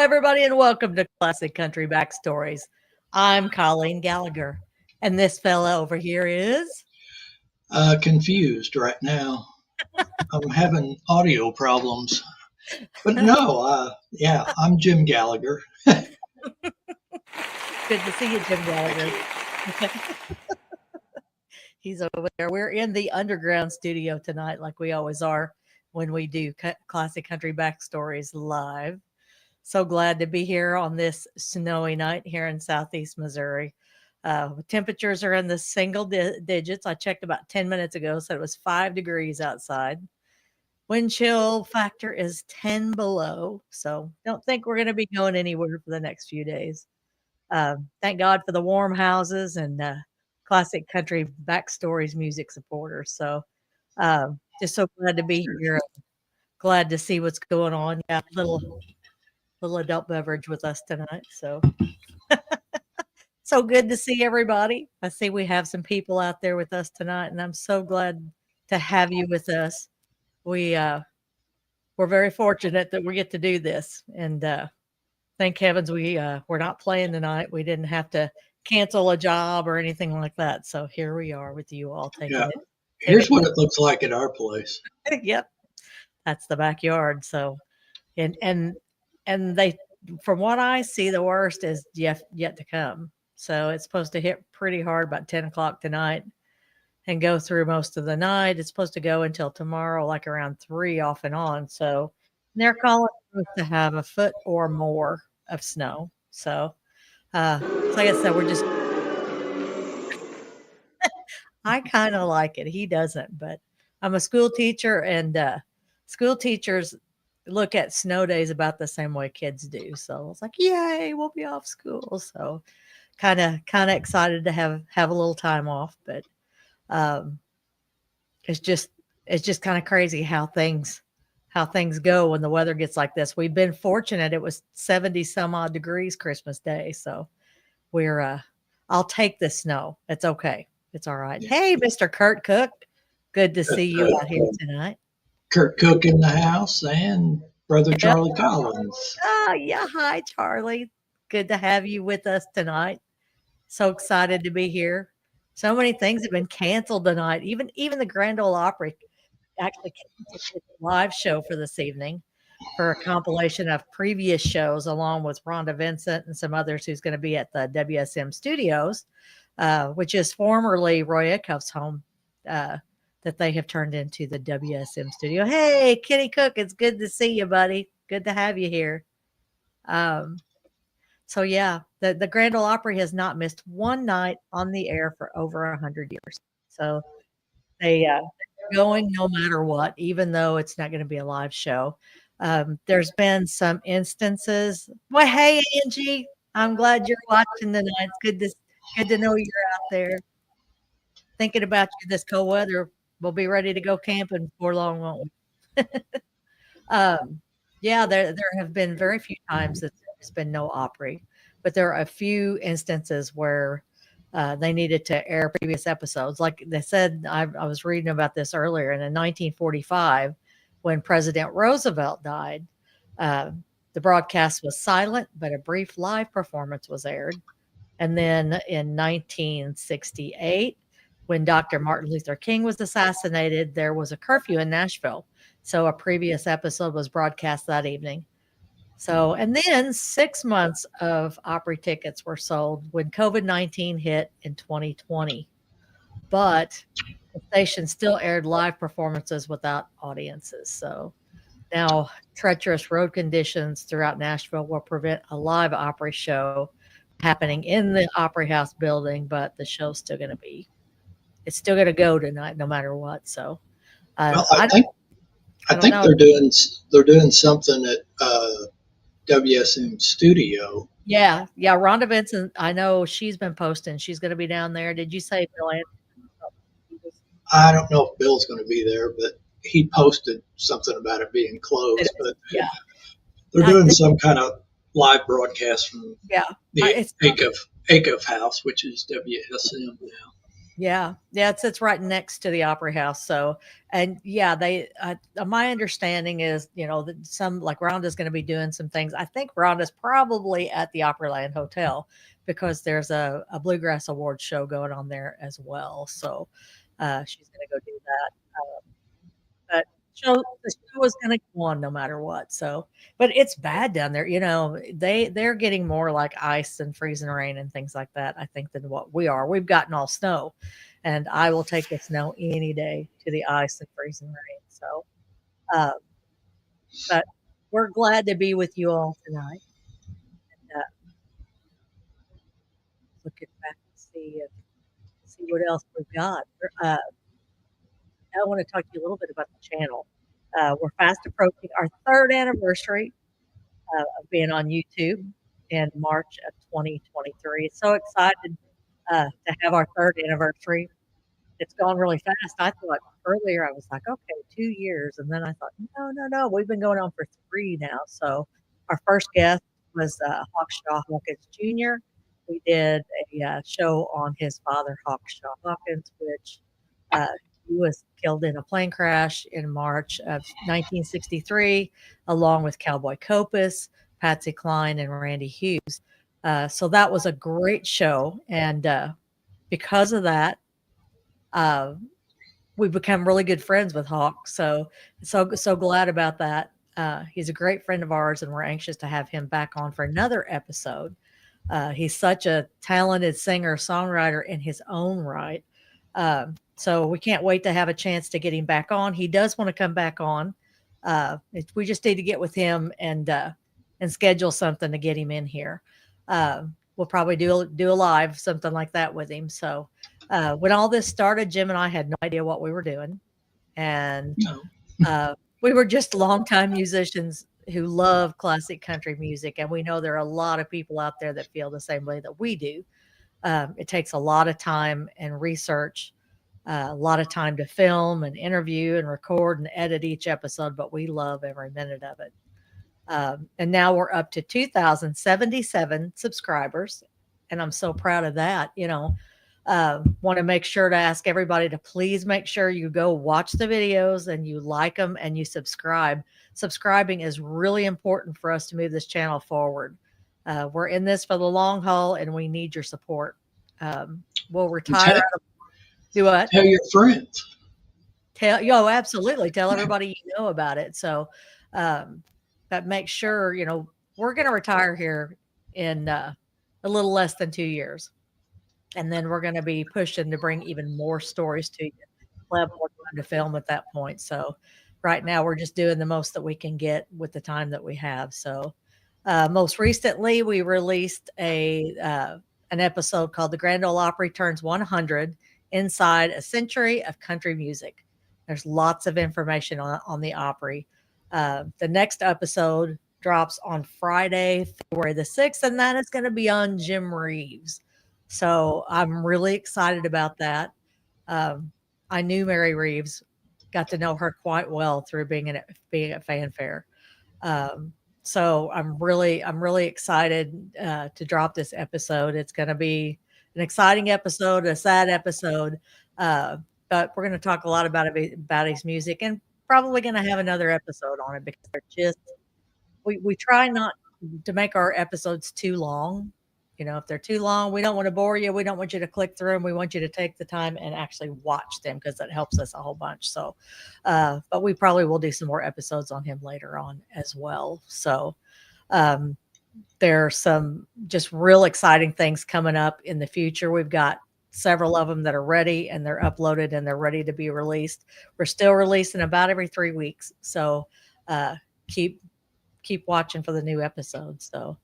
everybody, and welcome to Classic Country Backstories. I'm Colleen Gallagher, and this fella over here is. Confused right now. I'm having audio problems. But no, yeah, I'm Jim Gallagher. Good to see you, Jim Thank Gallagher. you. He's over there. We're in the underground studio tonight, like we always are when we do Classic Country Backstories live. So glad to be here on this snowy night here in southeast Missouri. Temperatures are in the single digits. I checked about 10 minutes ago, so it was 5 degrees outside. Wind chill factor is 10 below. So don't think we're going to be going anywhere for the next few days. Thank God for the warm houses and classic country backstories music supporters. So just so glad to be here. Glad to see what's going on. Yeah, little adult beverage with us tonight. So good to see everybody. I see we have some people out there with us tonight, and I'm so glad to have you with us. We we're very fortunate that we get to do this, and thank heavens we're not playing tonight. We didn't have to cancel a job or anything like that. So here we are with you all taking Yeah, it. here's what it looks like at our place. Yep, that's the backyard. So and and they, from what I see, the worst is yet to come. So it's supposed to hit pretty hard about 10 o'clock tonight and go through most of the night. It's supposed to go until tomorrow, like around 3 off and on. So they're calling us to have a foot or more of snow. So like I said, we're just, I kind of like it. He doesn't, but I'm a school teacher, and school teachers look at snow days about the same way kids do. So it's like, yay, we'll be off school. So kind of excited to have a little time off, but um, it's just kind of crazy how things go when the weather gets like this. We've been fortunate; it was 70 some odd degrees Christmas Day, so we're I'll take the snow. It's okay. It's all right. Yeah. Hey, Mr. Kurt Cook, good to see you out here tonight. Kurt Cook in the house and Brother Yeah. Charlie Collins. Oh, yeah. Hi, Charlie. Good to have you with us tonight. So excited to be here. So many things have been canceled tonight. Even the Grand Ole Opry actually canceled its live show for this evening for a compilation of previous shows, along with Rhonda Vincent and some others who's going to be at the WSM Studios, which is formerly Roy Eckhoff's home, that they have turned into the WSM Studio. Hey, Kenny Cook, it's good to see you, buddy. Good to have you here. Um, so yeah, the Grand Ole Opry has not missed one night on the air for over 100 years. So they're going no matter what, even though it's not going to be a live show. There's been some instances. Well, hey Angie, I'm glad you're watching tonight. It's good to know you're out there. Thinking about you this cold weather. We'll be ready to go camping before long, won't we? Um, yeah, there have been very few times that there's been no Opry, but there are a few instances where they needed to air previous episodes. Like they said, I was reading about this earlier, and in 1945, when President Roosevelt died, uh, the broadcast was silent, but a brief live performance was aired. And then in 1968, when Dr. Martin Luther King was assassinated, there was a curfew in Nashville. So a previous episode was broadcast that evening. So, and then 6 months of Opry tickets were sold when COVID-19 hit in 2020. But the station still aired live performances without audiences. So now treacherous road conditions throughout Nashville will prevent a live Opry show happening in the Opry House building, but the show's still going to be, it's still going to go tonight no matter what. So Well, I I don't think know. they're doing something at WSM Studio. Yeah, yeah. Rhonda Vincent, I know she's been posting. She's going to be down there. Did you say Bill Anderson? I don't know if Bill's going to be there, but he posted something about it being closed. But Yeah, they're I doing think. some kind of live broadcast from Yeah, the it's Acuff House, which is WSM now. Yeah, yeah, it's right next to the Opry House. So, and yeah, my understanding is, that some like Rhonda's going to be doing some things. I think Rhonda's probably at the Opryland Hotel because there's a bluegrass awards show going on there as well. So, she's going to go do that. But the show is gonna go on no matter what, so but it's bad down there, they're getting more like ice and freezing rain and things like that, I think, than what we are. We've gotten all snow, and I will take the snow any day to the ice and freezing rain, so, uh, but we're glad to be with you all tonight, and, looking back and see what else we've got. I wanna talk to you a little bit about the channel. We're fast approaching our 3rd anniversary of being on YouTube in March of 2023. So excited to have our 3rd anniversary. It's gone really fast. I thought earlier I was like, okay, 2 years. And then I thought, no, no, no, we've been going on for 3 now. So our first guest was Hawkshaw Hawkins Jr. We did a show on his father, Hawkshaw Hawkins, which uh, he was killed in a plane crash in March of 1963, along with Cowboy Copus, Patsy Cline, and Randy Hughes. So that was a great show. And because of that, uh, we've become really good friends with Hawk. So glad about that. He's a great friend of ours, and we're anxious to have him back on for another episode. He's such a talented singer songwriter in his own right. So we can't wait to have a chance to get him back on. He does want to come back on. We just need to get with him and schedule something to get him in here. We'll probably do a live something like that with him. So when all this started, Jim and I had no idea what we were doing, and No. we were just longtime musicians who love classic country music, and we know there are a lot of people out there that feel the same way that we do. It takes a lot of time and research, a lot of time to film and interview and record and edit each episode, but we love every minute of it. And now we're up to 2,077 subscribers, and I'm so proud of that. Want to make sure to ask everybody to please make sure you go watch the videos and you like them and you subscribe. Subscribing is really important for us to move this channel forward. We're in this for the long haul, and we need your support. We'll And retire out of do what? tell your friends. Absolutely. Tell everybody you know about it. So, um, but make sure, we're going to retire here in a little less than 2 years. And then we're going to be pushing to bring even more stories to you. We'll have more time to film at that point. So, right now we're just doing the most that we can get with the time that we have. So, most recently we released an episode called "The Grand Ole Opry Turns 100: Inside a Century of Country Music." There's lots of information on the Opry. The next episode drops on Friday, February the 6th, and that is going to be on Jim Reeves. So I'm really excited about that. Um, I knew Mary Reeves, got to know her quite well through being at Fanfare. Um, so I'm really excited to drop this episode. It's going to be an exciting episode, a sad episode, uh, but we're going to talk a lot about his music, and probably going to have another episode on it because they're just we try not to make our episodes too long. If they're too long, we don't want to bore you. We don't want you to click through them. We want you to take the time and actually watch them because that helps us a whole bunch. So, but we probably will do some more episodes on him later on as well. So, um, there are some just real exciting things coming up in the future. We've got several of them that are ready and they're uploaded and they're ready to be released. We're still releasing about every 3 weeks. So, uh, keep keep watching for the new episodes. So,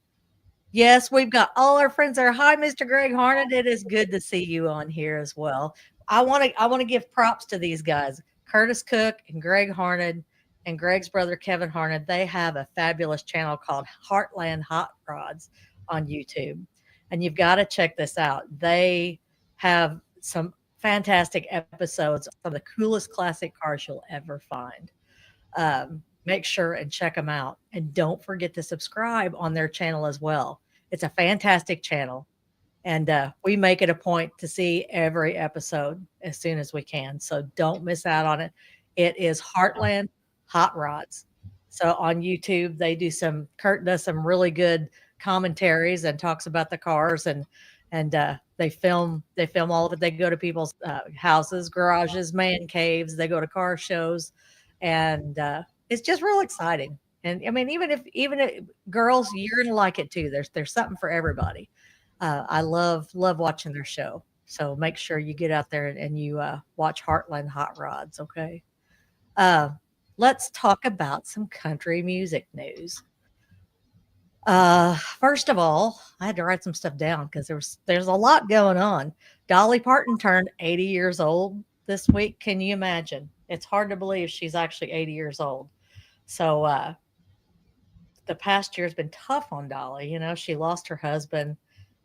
yes, we've got all our friends there. Hi, Mr. Greg Harnett. It is good to see you on here as well. I want to give props to these guys, Curtis Cook and Greg Harnett and Greg's brother Kevin Harnett. They have a fabulous channel called Heartland Hot Rods on YouTube, and you've got to check this out. They have some fantastic episodes of the coolest classic cars you'll ever find. Make sure and check them out. And don't forget to subscribe on their channel as well. It's a fantastic channel. And we make it a point to see every episode as soon as we can. So don't miss out on it. It is Heartland Hot Rods. So on YouTube, they do some Kurt does some really good commentaries and talks about the cars and they film all of it. They go to people's houses, garages, man caves. They go to car shows, and it's just real exciting. And I mean, even if girls, you're gonna like it too. There's something for everybody. I love watching their show. So make sure you get out there and you watch Heartland Hot Rods. Okay. Uh, let's talk about some country music news. First of all, I had to write some stuff down because there's a lot going on. Dolly Parton turned 80 years old this week. Can you imagine? It's hard to believe she's actually 80 years old. So the past year's been tough on Dolly. She lost her husband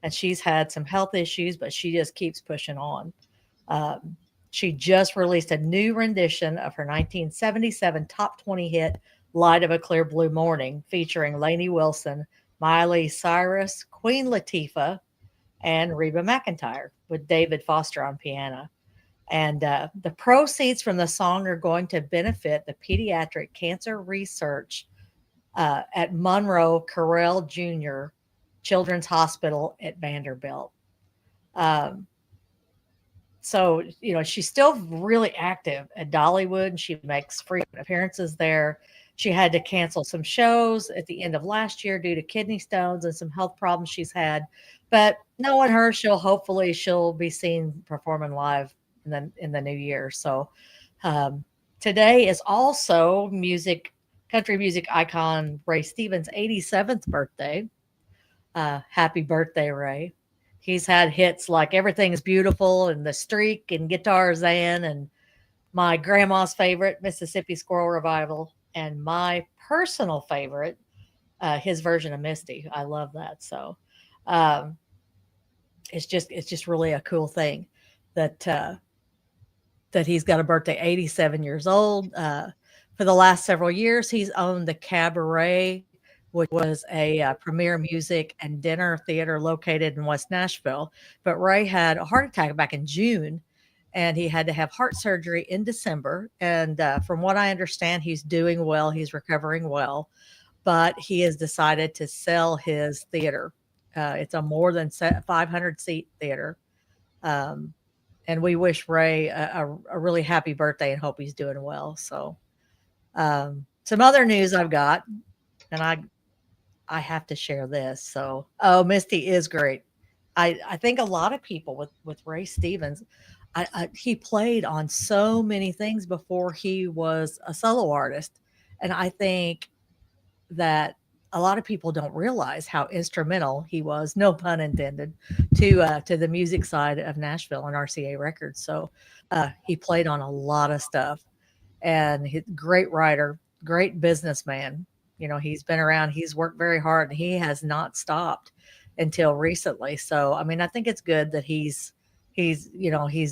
and she's had some health issues, but she just keeps pushing on. Um, she just released a new rendition of her 1977 top 20 hit, Light of a Clear Blue Morning, featuring Lainey Wilson, Miley Cyrus, Queen Latifah, and Reba McEntire, with David Foster on piano. And the proceeds from the song are going to benefit the pediatric cancer research at Monroe Carell Jr. Children's Hospital at Vanderbilt. Um, so, she's still really active at Dollywood and she makes frequent appearances there. She had to cancel some shows at the end of last year due to kidney stones and some health problems she's had. But knowing her, she'll be seen performing live in the new year. So um, today is also country music icon Ray Stevens' 87th birthday. Happy birthday, Ray. He's had hits like Everything is Beautiful and The Streak and Guitar Zan and my grandma's favorite, Mississippi Squirrel Revival, and my personal favorite, his version of Misty. I love that. So um, it's just really a cool thing that that he's got a birthday, 87 years old. For the last several years, he's owned the Cabaret, which was a premier music and dinner theater located in West Nashville. But Ray had a heart attack back in June, and he had to have heart surgery in December. And from what I understand, he's doing well, he's recovering well, but he has decided to sell his theater. It's a more than 500 seat theater. Um, and we wish Ray a really happy birthday and hope he's doing well. So, some other news I've got, and I have to share this. So, oh, Misty is great. I think a lot of people with Ray Stevens, he played on so many things before he was a solo artist, and I think that a lot of people don't realize how instrumental he was, no pun intended, to the music side of Nashville and RCA Records. So he played on a lot of stuff, and he's a great writer, great businessman. He's been around, he's worked very hard, and he has not stopped until recently. So I mean, I think it's good that he's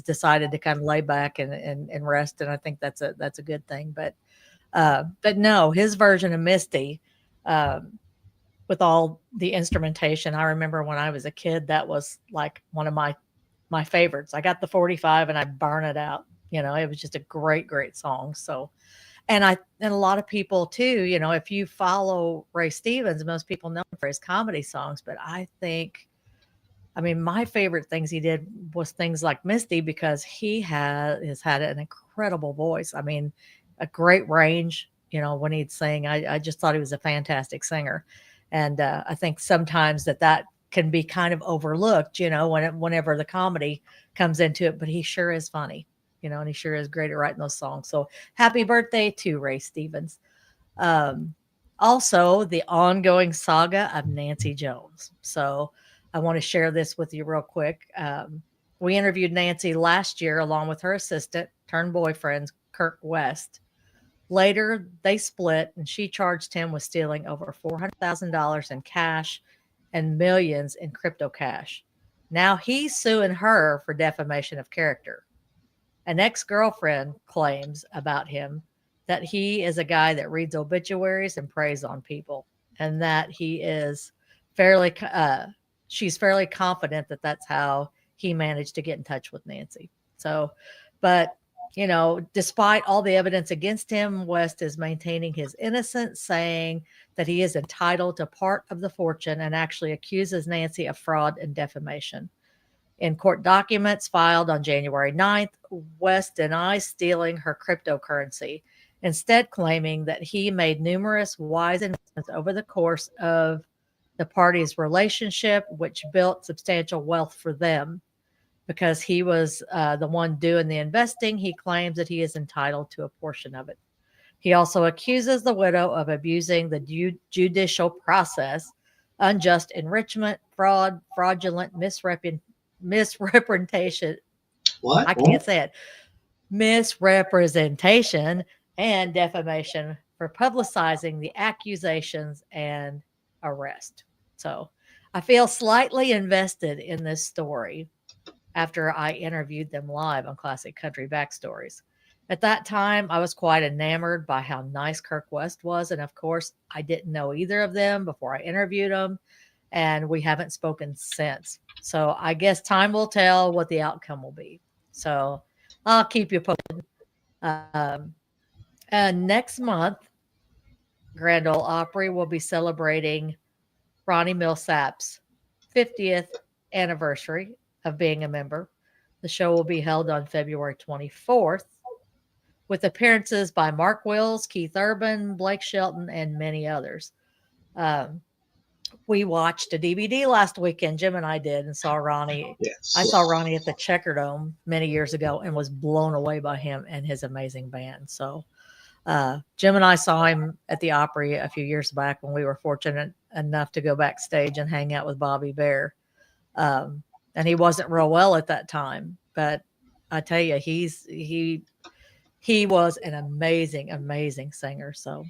decided to kind of lay back and rest, and I think that's a good thing. But no, his version of Misty, um, with all the instrumentation, I remember when I was a kid, that was like one of my favorites. I got the 45 and I burn it out. It was just a great, great song. So, and a lot of people too, if you follow Ray Stevens, most people know him for his comedy songs, but I mean, my favorite things he did was things like Misty because has had an incredible voice. I mean, a great range. When he'd sing, I just thought he was a fantastic singer, and I think sometimes that can be kind of overlooked. Whenever the comedy comes into it, but he sure is funny. And he sure is great at writing those songs. So happy birthday to Ray Stevens. Um, Also, the ongoing saga of Nancy Jones. So I want to share this with you real quick. We interviewed Nancy last year along with her assistant turned boyfriend, Kirk West. Later, they split, and she charged him with stealing over $400,000 in cash and millions in crypto cash. Now he's suing her for defamation of character. An ex girlfriend claims about him that he is a guy that reads obituaries and preys on people, and that he is fairly she's fairly confident that that's how he managed to get in touch with Nancy. So, but despite all the evidence against him, West is maintaining his innocence, saying that he is entitled to part of the fortune and actually accuses Nancy of fraud and defamation. In court documents filed on January 9th, West denies stealing her cryptocurrency, instead claiming that he made numerous wise investments over the course of the parties' relationship, which built substantial wealth for them. Because he was the one doing the investing, he claims that he is entitled to a portion of it. He also accuses the widow of abusing the judicial process, unjust enrichment, fraud, fraudulent misrepresentation. What? I can't say it. Misrepresentation and defamation for publicizing the accusations and arrest. So I feel slightly invested in this story after I interviewed them live on Classic Country Backstories. At that time, I was quite enamored by how nice Kirk West was. And of course, I didn't know either of them before I interviewed them. And we haven't spoken since. So I guess time will tell what the outcome will be. So I'll keep you posted. Um, and next month, Grand Ole Opry will be celebrating Ronnie Millsap's 50th anniversary of being a member. The show will be held on February 24th with appearances by Mark Wills, Keith Urban, Blake Shelton, and many others. Um, we watched a DVD last weekend, Jim and I did, and saw Ronnie. I Yes. saw Ronnie at the Checkerdome many years ago and was blown away by him and his amazing band. So Jim and I saw him at the Opry a few years back when we were fortunate enough to go backstage and hang out with Bobby Bear. Um, and he wasn't real well at that time, but I tell you, he was an amazing, amazing singer. So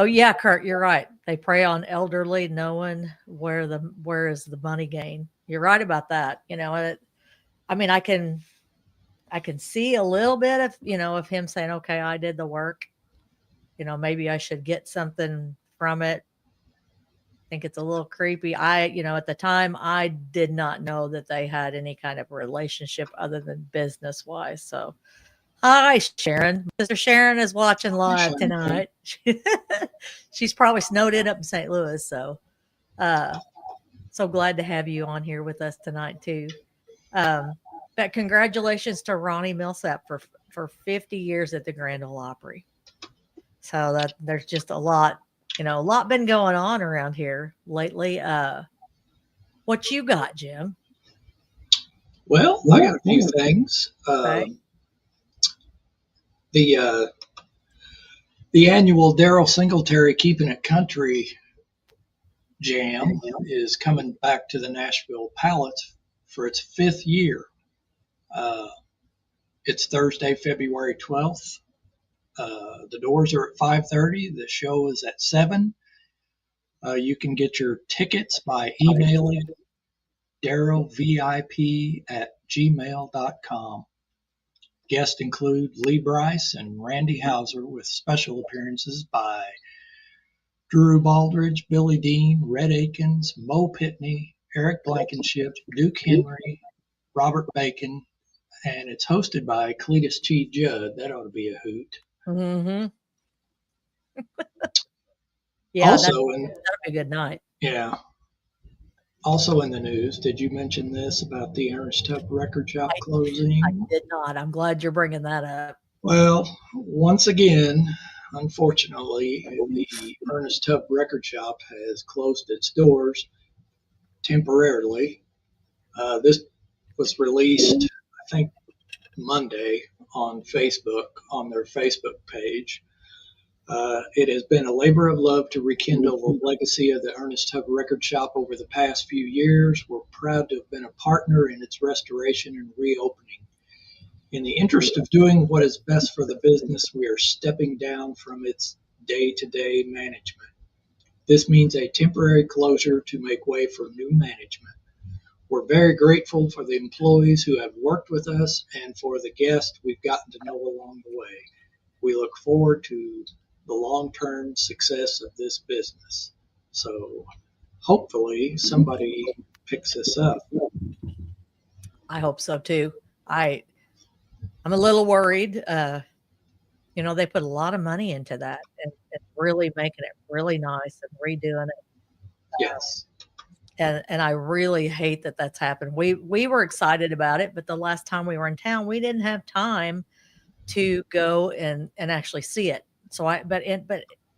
yeah, Kurt, you're right. They prey on elderly, knowing where is the money gain. You're right about that. I mean, I can see a little bit of him saying, okay, I did the work. Maybe I should get something from it. Think it's a little creepy. At the time, I did not know that they had any kind of relationship other than business wise. So, hi, Sharon. Mr. Sharon is watching live tonight. She's probably snowed in up in St. Louis. Uh, so glad to have you on here with us tonight too. Um, but congratulations to Ronnie Millsap for 50 years at the Grand Ole Opry. So that there's just a lot been going on around here lately. What you got, Jim? Well, I got a few things. Okay. The the annual Daryl Singletary Keeping It Country Jam is coming back to the Nashville Palace for its fifth year. Uh, it's Thursday, February 12th. The doors are at 5:30. The show is at 7. You can get your tickets by emailing darylvip@gmail.com. Guests include Lee Brice and Randy Hauser, with special appearances by Drew Baldridge, Billy Dean, Red Akins, Mo Pitney, Eric Blankenship, Duke Henry, Robert Bacon, and it's hosted by Cletus T. Judd. That ought to be a hoot. Mm-hmm. Yeah, Also, that'll be a good night. yeah, also in the news, did you mention this about the Ernest Tubb Record Shop I closing? did not. I'm glad you're bringing that up. Well, once again, unfortunately, the Ernest Tubb Record Shop has closed its doors temporarily. This was released, I think, Monday on Facebook, on their Facebook page. It has been a labor of love to rekindle the legacy of the Ernest Tubb Record Shop over the past few years. We're proud to have been a partner in its restoration and reopening. In the interest of doing what is best for the business, we are stepping down from its day to day management. This means a temporary closure to make way for new management. We're very grateful for the employees who have worked with us and for the guests we've gotten to know along the way. We look forward to the long term success of this business. So hopefully somebody picks this up. I hope so too. I I'm a little worried. They put a lot of money into that and really making it really nice and redoing it. Yes. And I really hate that that's happened. We were excited about it, but the last time we were in town, we didn't have time to go and actually see it. So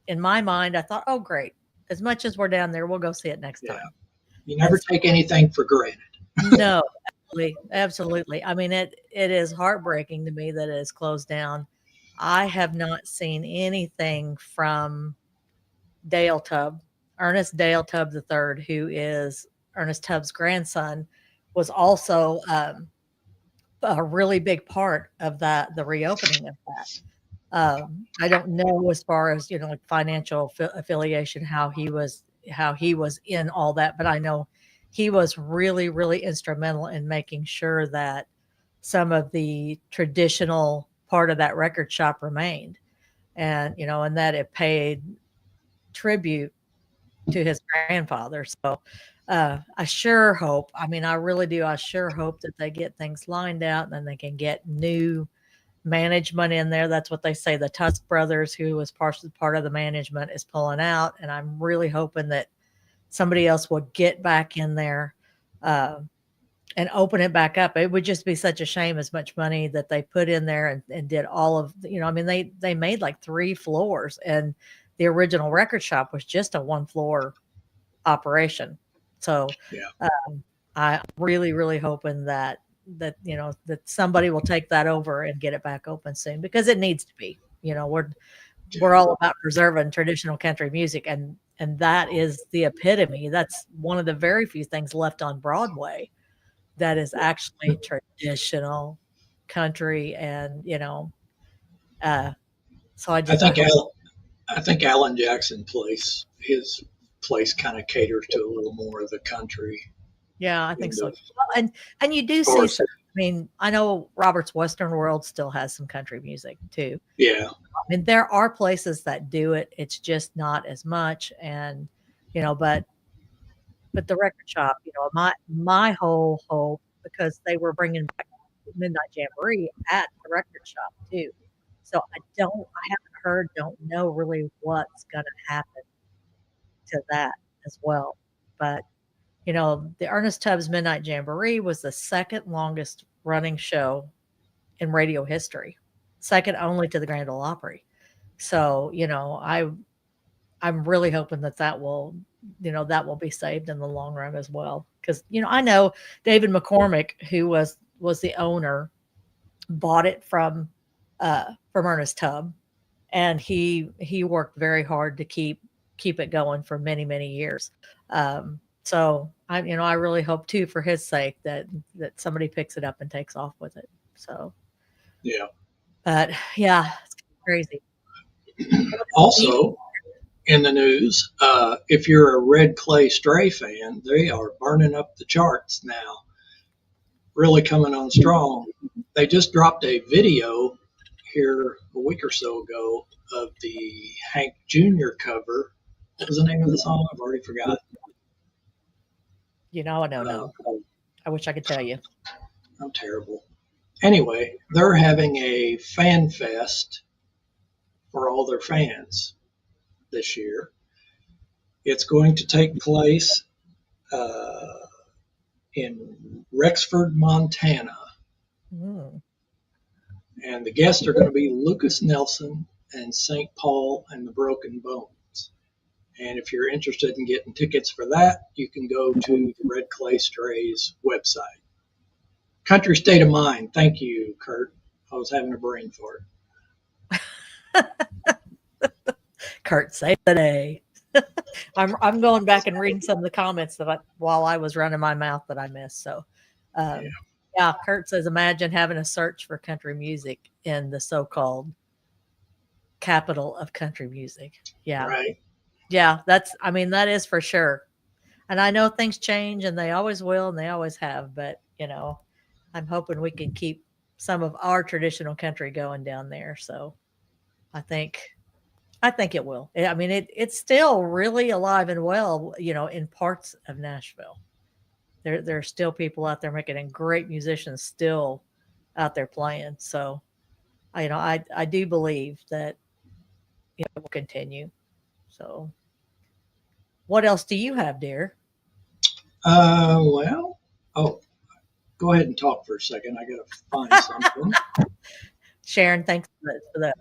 in my mind, I thought, oh great, as much as we're down there, we'll go see it next Yeah. time. You And never so take anything for granted. no, absolutely, absolutely. I mean, it is heartbreaking to me that it is closed down. I have not seen anything from Dale Tubb, Ernest Dale Tubb III, who is Ernest Tubb's grandson, was also a really big part of the reopening of that. I don't know as far as like financial affiliation how he was in all that, but I know he was really really instrumental in making sure that some of the traditional part of that record shop remained, and that it paid tribute to his grandfather. So I sure hope. I mean, I really do. I sure hope that they get things lined out and then they can get new management in there. That's what they say. The Tusk brothers, who was part of the management, is pulling out, and I'm really hoping that somebody else will get back in there uh, and open it back up. It would just be such a shame as much money that they put in there and did all of I mean they made like 3 floors, and the original record shop was just a 1 floor operation. So Yeah. I'm really, really hoping that somebody will take that over and get it back open soon because it needs to be. We're Yeah. all about preserving traditional country music, and that is the epitome. That's one of the very few things left on Broadway that is actually traditional country, and uh, so I I think hope. Al, I think Alan Jackson place his place kind of caters to a little more of the country Yeah, I think end so. of Well, and you do see course. some. I mean, I know Robert's Western World still has some country music too. Yeah. I mean, there are places that do it. It's just not as much, and but the record shop, my whole hope, because they were bringing back Midnight Jamboree at the record shop too. So I haven't heard, don't know really what's going to happen to that as well. But the Ernest Tubbs Midnight Jamboree was the second longest running show in radio history, second only to the Grand Ole Opry. So, I'm really hoping that will be saved in the long run as well. Because I know David McCormick, who was the owner, bought it from Ernest Tubb, and he worked very hard to keep it going for many many years. So I really hope too, for his sake, that somebody picks it up and takes off with it. So, Yeah. but yeah, it's crazy. You- Also, in the news, if you're a Red Clay Stray fan, they are burning up the charts now, really coming on strong. They just dropped a video here a week or so ago of the Hank Jr. cover. What was the name of the song? I've already forgot. I don't Uh, know. I wish I could tell you. I'm terrible. Anyway, they're having a fan fest for all their fans this year. It's going to take place uh, in Rexford, Montana, Mm. and the guests are going to be Lucas Nelson and St. Paul and the Broken Bones. And if you're interested in getting tickets for that, you can go to the Red Clay Strays website. Country State of Mind. Thank you, Kurt. I was having a brain fart. Kurt, save the day. I'm going back and reading some of the comments while I was running my mouth that I missed. So, Yeah, um, yeah, Kurt says, imagine having a search for country music in the so-called capital of country music. Yeah, right. yeah, I mean, that is for sure. And I know things change, and they always will, and they always have. But I'm hoping we can keep some of our traditional country going down there. So I think I think it will. I mean, it's still really alive and well, in parts of Nashville. There are still people out there making and great musicians still out there playing. So I do believe that it will continue. So what else do you have, dear? Well, oh, go ahead and talk for a second. I got to find something. Sharon, thanks for the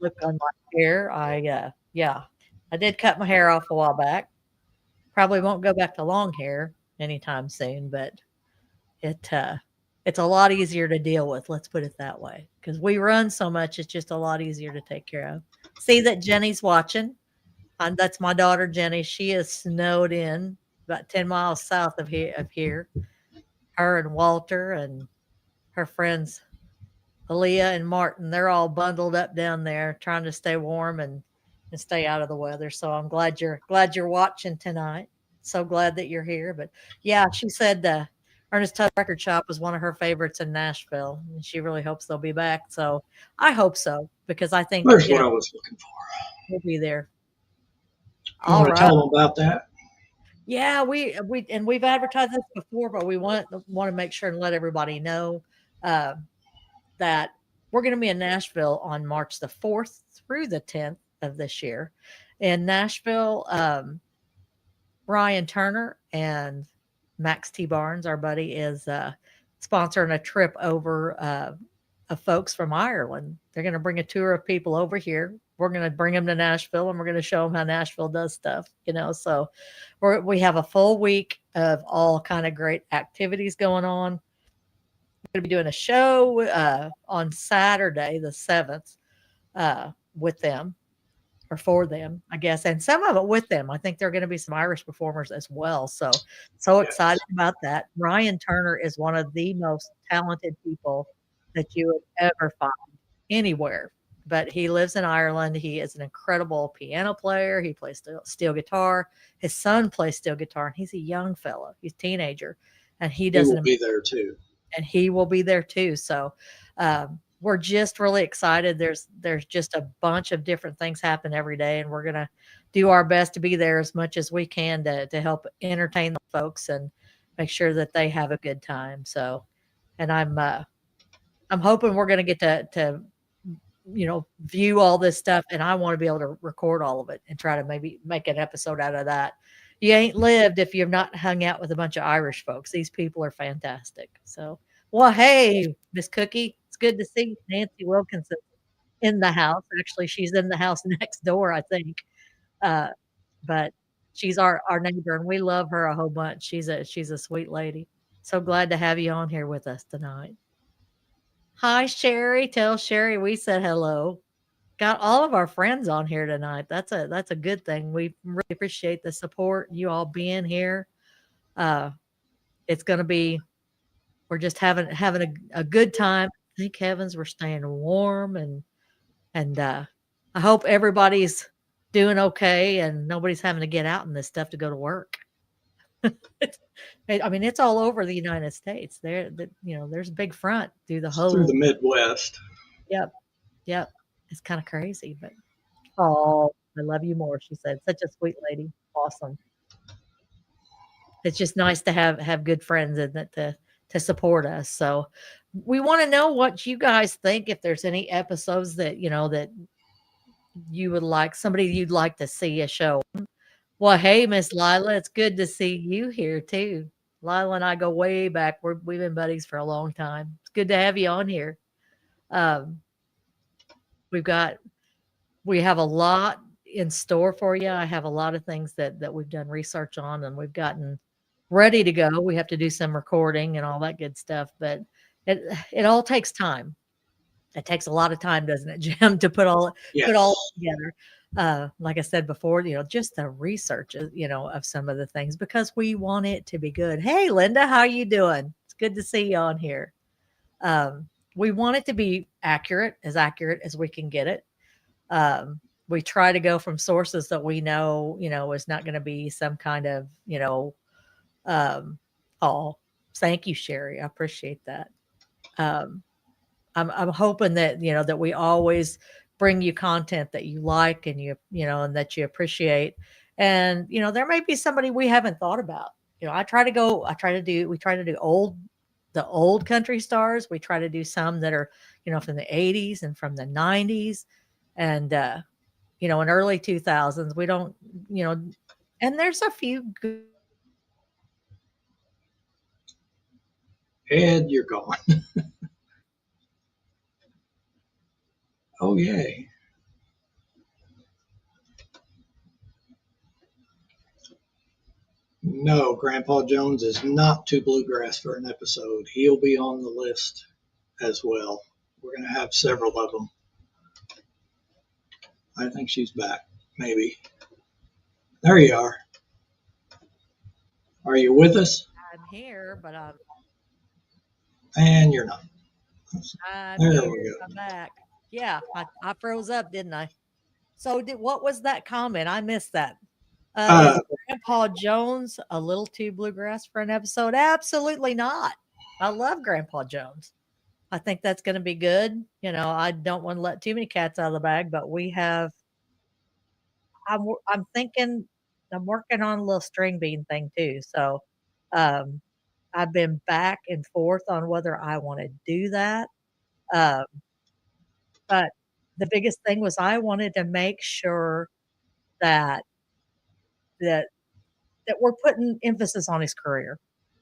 look on my hair. Yeah, I did cut my hair off a while back. Probably won't go back to long hair anytime soon, but it it's a lot easier to deal with. Let's put it that way, because we run so much. It's just a lot easier to take care of. See that Jenny's watching. That's my daughter Jenny. She is snowed in about 10 miles south of here. Her and Walter and her friends Aaliyah and Martin, they're all bundled up down there trying to stay warm and stay out of the weather. So I'm glad you're watching tonight. So glad that you're here. But yeah, she said the Ernest Tubb Record Shop was one of her favorites in Nashville, and she really hopes they'll be back. So I hope so because I think There's what I was looking for. we'll be there. You All want to right. tell them about that? Yeah, we've advertised this before, but we want to make sure and let everybody know. Uh, that we're going to be in Nashville on March the 4th through the 10th of this year. In Nashville, Ryan Turner and Max T. Barnes, our buddy, is sponsoring a trip over of folks from Ireland. They're going to bring a tour of people over here. We're going to bring them to Nashville and we're going to show them how Nashville does stuff. So we have a full week of all kind of great activities going on. We're going to be doing a show on Saturday, the 7th, with them or for them, I guess, and some of it with them. I think there are going to be some Irish performers as well. So excited Yes. about that. Ryan Turner is one of the most talented people that you would ever find anywhere. But he lives in Ireland. He is an incredible piano player. He plays steel guitar. His son plays steel guitar, and he's a young fellow. He's a teenager, and he He does will an be there too. and he will be there too. So we're just really excited. There's just a bunch of different things happen every day, and we're gonna do our best to be there as much as we can to help entertain the folks and make sure that they have a good time. So, and I'm hoping we're gonna get to view all this stuff, and I want to be able to record all of it and try to maybe make an episode out of that. You ain't lived if you've not hung out with a bunch of Irish folks. These people are fantastic. So, well, hey, Miss Cookie, it's good to see Nancy Wilkinson in the house. Actually, she's in the house next door, I think. Uh, but she's our neighbor, and we love her a whole bunch. She's a sweet lady. So glad to have you on here with us tonight. Hi, Sherry. Tell Sherry we said hello. Got all of our friends on here tonight. That's a good thing. We really appreciate the support, you all being here. Uh, it's gonna be we're just having a good time. Thank heavens we're staying warm and I hope everybody's doing okay and nobody's having to get out in this stuff to go to work. It's, I mean, it's all over the United States. There's a big front through the It's through whole. the Midwest. Yep, yep. It's kind of crazy, but oh, I love you more, she said. Such a sweet lady. Awesome. It's just nice to have good friends and that to support us. So we want to know what you guys think. If there's any episodes that you would like, somebody you'd like to see a show. Well, hey, Miss Lila, it's good to see you here too. Lila and I go way back. We've been buddies for a long time. It's good to have you on here. Um, we've got we have a lot in store for you. I have a lot of things that we've done research on and we've gotten ready to go. We have to do some recording and all that good stuff, but it all takes time. It takes a lot of time, doesn't it, Jim, to put all Yes. together. Like I said before, just the research, of some of the things because we want it to be good. Hey, Linda, how you doing? It's good to see you on here. We want it to be accurate as we can get it. We try to go from sources that we know, is not going to be some kind of, um, oh, thank you, Sherry. I appreciate that. Um, I'm hoping that that we always bring you content that you like and and that you appreciate. And there may be somebody we haven't thought about. We try to do the old country stars. We try to do some that are, from the 80s and from the 90s and in early 2000s. We don't, you know, and there's a few good ones out there. There's some that are Ed, you're gone. Oh, yay. No, Grandpa Jones is not too bluegrass for an episode. He'll be on the list as well. We're going to have several of them. I think she's back. Maybe. There you are. Are you with us? I'm here, but And you're not. I'm There here. we go. I'm back. Yeah, I froze up, didn't I? So what was that comment? I missed that. Is Uh, Grandpa Jones a little too bluegrass for an episode? Absolutely not. I love Grandpa Jones. I think that's going to be good. I don't want to let too many cats out of the bag, but we have. I'm thinking. I'm working on a little string bean thing too. So, um, I've been back and forth on whether I want to do that. Um, but the biggest thing was I wanted to make sure that that that we're putting emphasis on his career.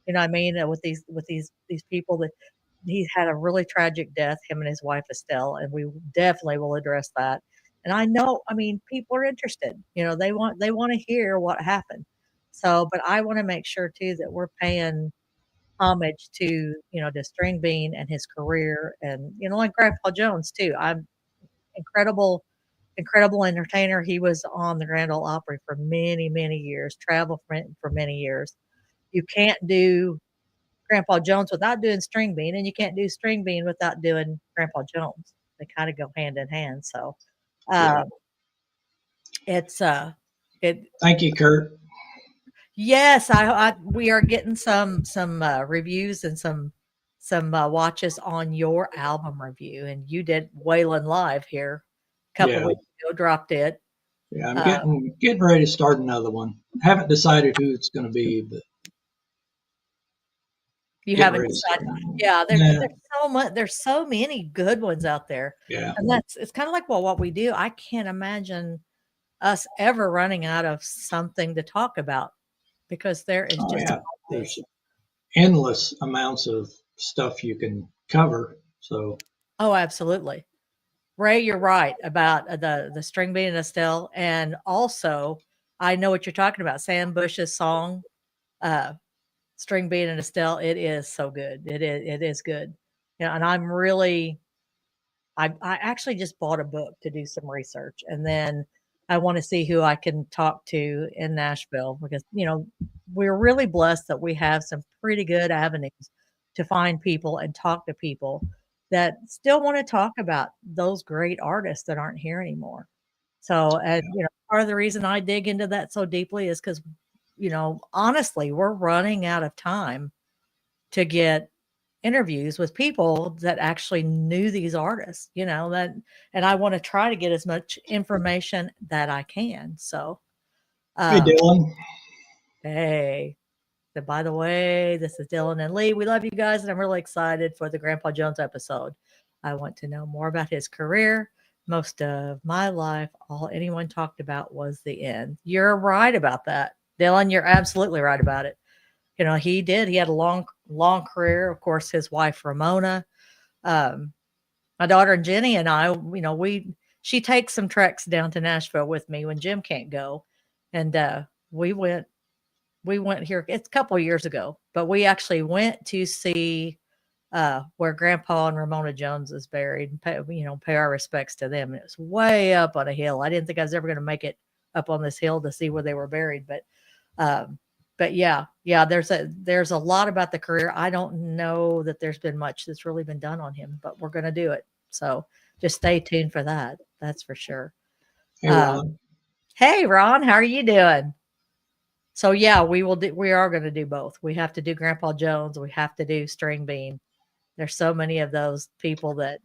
You know what I mean? With these people that he had a really tragic death, him and his wife Estelle, and we definitely will address that. And I mean, people are interested. They want to hear what happened. So, but I want to make sure too that we're paying homage to String Bean and his career, and like Grandpa Jones too. I'm incredible incredible entertainer. He was on the Grand Ole Opry for many, many years, traveled for many years. You can't do Grandpa Jones without doing String Bean, and you can't do String Bean without doing Grandpa Jones. They kind of go hand in hand. So, yeah. uh, it's it. Thank you, Kurt. Yes, we are getting some reviews and some watches on your album review, and you did Waylon Live here a couple Yeah. weeks ago. Dropped it. Yeah. I'm Uh, getting ready to start another one. Haven't decided who it's going to be, but You getting haven't ready to start decided. another one. Yeah, Yeah. there's so many good ones out there, Yeah. and it's kinda like, well, what we do, I can't imagine us ever running out of something to talk about because there is Oh, just yeah. There's always. endless amounts of stuff you can cover. So, Oh, absolutely. Ray, you're right about, the string being Estelle, and also, I know what you're talking about, Sam Bush's song, uh, "String Bean and Estelle," it is so good. It is good. And I'm really I actually just bought a book to do some research, and then I wanna see who I can talk to in Nashville because, we're really blessed that we have some pretty good avenues to find people and talk to people that still wanna talk about those great artists that aren't here anymore. So, and, part of the reason I dig into that so deeply is because honestly, we're running out of time to get interviews with people that actually knew these artists, and I want to try to get as much information that I can. So, hey, um, Dylan. hey, by the way, this is Dylan and Lee. We love you guys, and I'm really excited for the Grandpa Jones episode. I want to know more about his career. Most of my life, all anyone talked about was the end. You're right about that, Dylan. You're absolutely right about it. He did. He had a long, long career. Of course, his wife Ramona, um, my daughter Jenny, and I. She takes some treks down to Nashville with me when Jim can't go, and we went. We went here. It's a couple of years ago, but we actually went to see where Grandpa and Ramona Jones is buried, and pay our respects to them. And it was way up on a hill. I didn't think I was ever going to make it up on this hill to see where they were buried, um, but yeah, there's a lot about the career. I don't know that there's been much that's really been done on him, but we're gonna do it. So just stay tuned for that. That's for sure. Hey, Ron. Um, hey Ron, how are you doing? So yeah, we are gonna do both. We have to do Grandpa Jones, we have to do String Bean. There's so many of those people that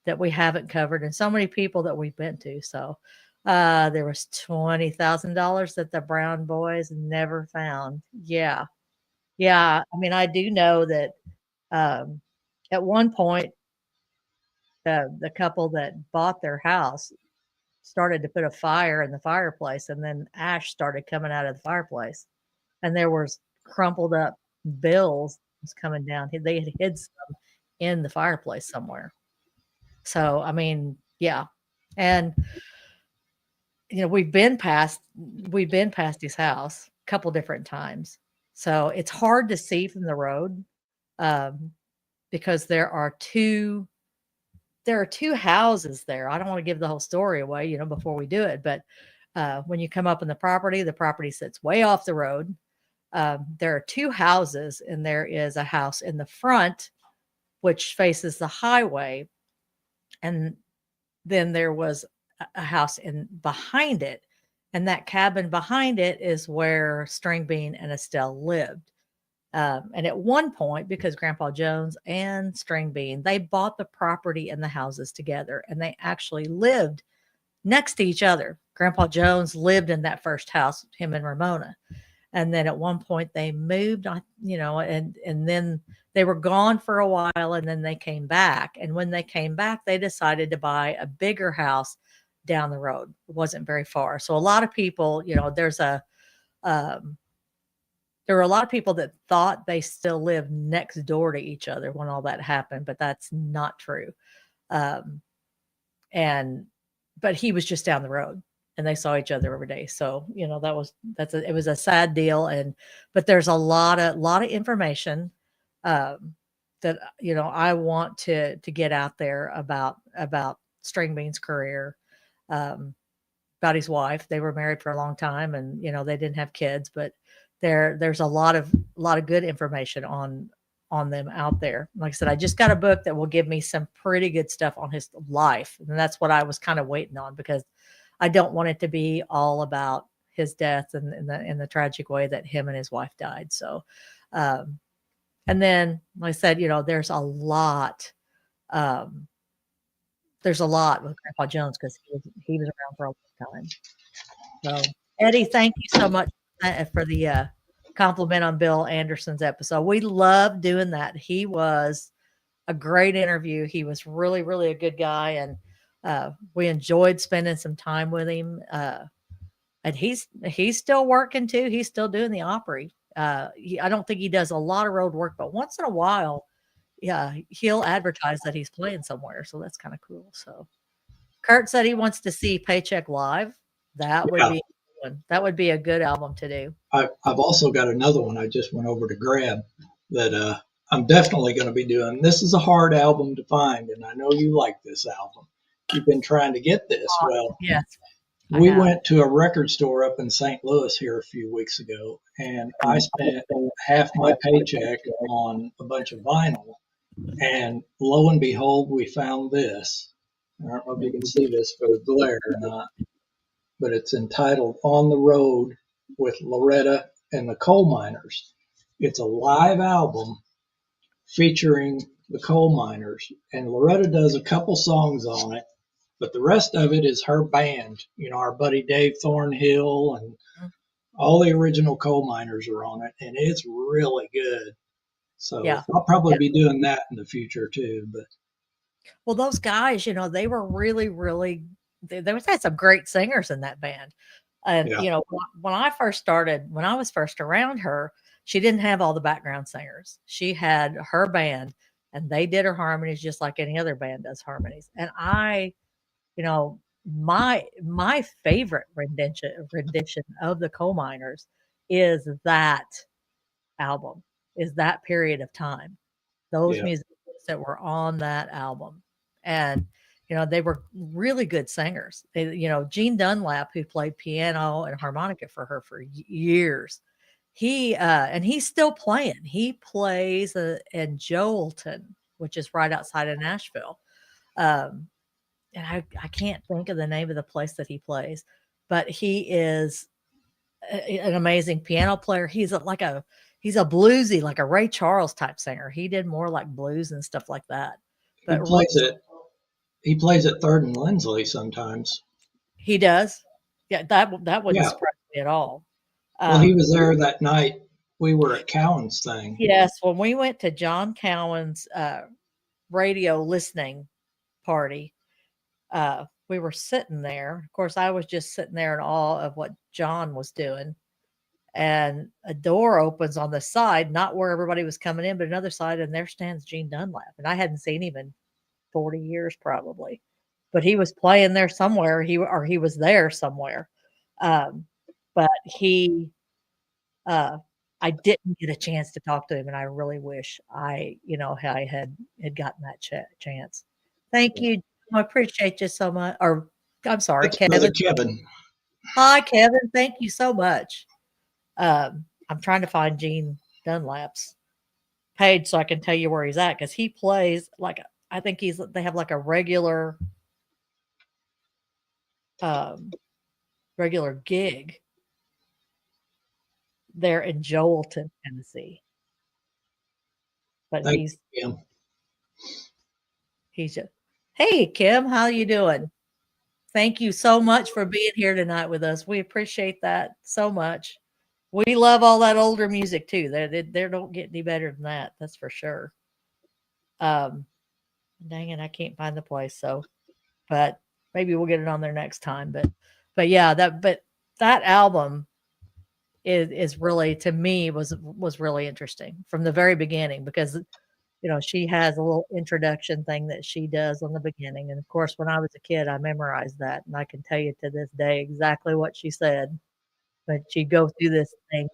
that we haven't covered, and so many people that we've been to. So there was $20,000 that the Brown boys never found. Yeah, yeah. I mean, I do know that um, at one point the couple that bought their house started to put a fire in the fireplace, and then ash started coming out of the fireplace, and there was crumpled up bills was coming down. They had hid some in the fireplace somewhere. So I mean, yeah, and we've been past his house a couple different times, so it's hard to see from the road um, because there are two houses there. I don't want to give the whole story away, before we do it, but when you come up on the property sits way off the road. There are two houses, and there is a house in the front which faces the highway, and then there was a house in behind it, and that cabin behind it is where String Bean and Estelle lived. And at one point, because Grandpa Jones and String Bean, they bought the property and the houses together, and they actually lived next to each other. Grandpa Jones lived in that first house, him and Ramona. And then at one point they moved on, and then they were gone for a while, and then they came back. And when they came back, they decided to buy a bigger house down the road. It wasn't very far. So a lot of people, um, there were a lot of people that thought they still lived next door to each other when all that happened, but that's not true. Um, and but he was just down the road, and they saw each other every day. So it was a sad deal. And but there's a lot of information um, that I want to get out there about String Bean's career, um, about his wife. They were married for a long time, and they didn't have kids, but there's a lot of good information on them out there. Like I said, I just got a book that will give me some pretty good stuff on his life, and that's what I was kind of waiting on, because I don't want it to be all about his death and in the tragic way that him and his wife died. So, um, and then, like I said, um, there's a lot with Grandpa Jones because he was around for a long time. So, Eddie, thank you so much for the compliment on Bill Anderson's episode. We loved doing that. He was a great interview. He was really, really a good guy, and we enjoyed spending some time with him. And he's still working too. He's still doing the Opry. I don't think he does a lot of road work, but once in a while, yeah, he'll advertise that he's playing somewhere. So that's kind of cool. So Kurt said he wants to see Paycheck live. That would Yeah, be a good one. That would be a good album to do. I've also got another one I just went over to grab that I'm definitely going to be doing. This is a hard album to find, and I know you like this album. You've been trying to get this. Well, Yes, I we have. went to a record store up in St. Louis here a few weeks ago, and I spent half my paycheck on a bunch of vinyl. And lo and behold, we found this. I don't know if you can see this for the glare or not, but it's entitled On the Road with Loretta and the Coal Miners. It's a live album featuring the coal miners, and Loretta does a couple songs on it, but the rest of it is her band. Our buddy Dave Thornhill and Mm, all the original coal miners are on it, and it's really good. So yeah. I'll probably Yeah. be doing that in the future too. But Well, those guys, they were really, really they was had some great singers in that band. And, yeah, when I was first around her, she didn't have all the background singers. She had her band, and they did her harmonies just like any other band does harmonies. And you know, my favorite rendition of the Coal Miners is that album, is that period of time. Those yeah, musicians that were on that album. And, they were really good singers. Gene Dunlap, who played piano and harmonica for her for years, and he's still playing. He plays in Joelton, which is right outside of Nashville. Um, and I can't think of the name of the place that he plays, but he is an amazing piano player. He's a bluesy, like a Ray Charles type singer. He did more like blues and stuff like that. he But really, plays it. He plays at Third and Lindsley sometimes. He does. Yeah, that wouldn't Yeah. surprise me at all. Well, he Um, was there that night we were at Cowan's thing. yes, when we went to John Cowan's radio listening party, we were sitting there. Of course, I was just sitting there in awe of what John was doing. And a door opens on the side, not where everybody was coming in, but another side, and there stands Gene Dunlap. And I hadn't seen him in 40 years probably. But he was playing there somewhere. He was there somewhere. Um, but he uh I didn't get a chance to talk to him, and I really wish I had gotten that chance. Thank you. I appreciate you so much. Or I'm sorry, That's Brother Kevin. Kevin. Hi, Kevin. Thank you so much. I'm trying to find Gene Dunlap's page so I can tell you where he's at because he plays like I think they have like a um, regular gig there in Joelton, Tennessee. But Thank you, Kim. he's just hey Kim, how you doing? Thank you so much for being here tonight with us. We appreciate that so much. We love all that older music too. They don't get any better than that. That's for sure. Um, dang it, I can't find the place. So, but maybe we'll get it on there next time. But yeah, that album is really to me was really interesting from the very beginning because she has a little introduction thing that she does on the beginning. And of course, when I was a kid, I memorized that and I can tell you to this day exactly what she said. But she'd go through this thing.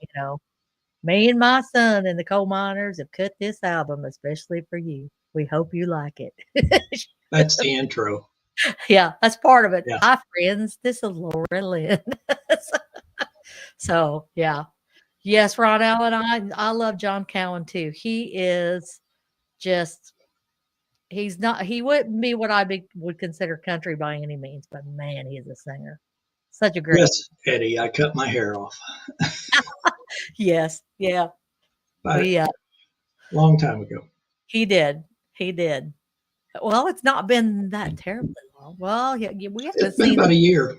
Me and my son and the coal miners have cut this album especially for you. We hope you like it. That's the intro. Yeah, that's part of it. Yeah. Hi, friends. This is Laura Lynn. So, yeah. Yes, Ron Allen, I love John Cowan too. He is just he wouldn't be what would consider country by any means, but man, he is a singer. Such a great Yes, Eddie, I cut my hair off. yes, yeah. But We, long time ago. he did. He did. Well, it's not been that terribly long. Well, yeah, It's been about a year.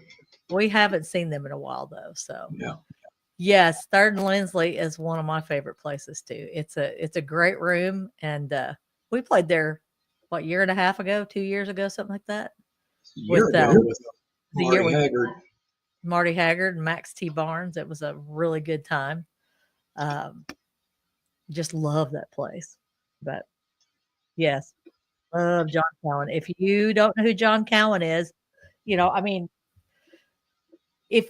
we haven't seen them in a while though, so. Yeah. Yes, Third and Lindsley is one of my favorite places too. It's a great room, and we played there what year and a half ago, 2 years ago, something like that. A year With ago with the year Marty with Haggard. Marty Haggard and Max T. Barnes. It was a really good time. Um, just love that place. But yes, love John Cowan. If you don't know who John Cowan is, I mean, if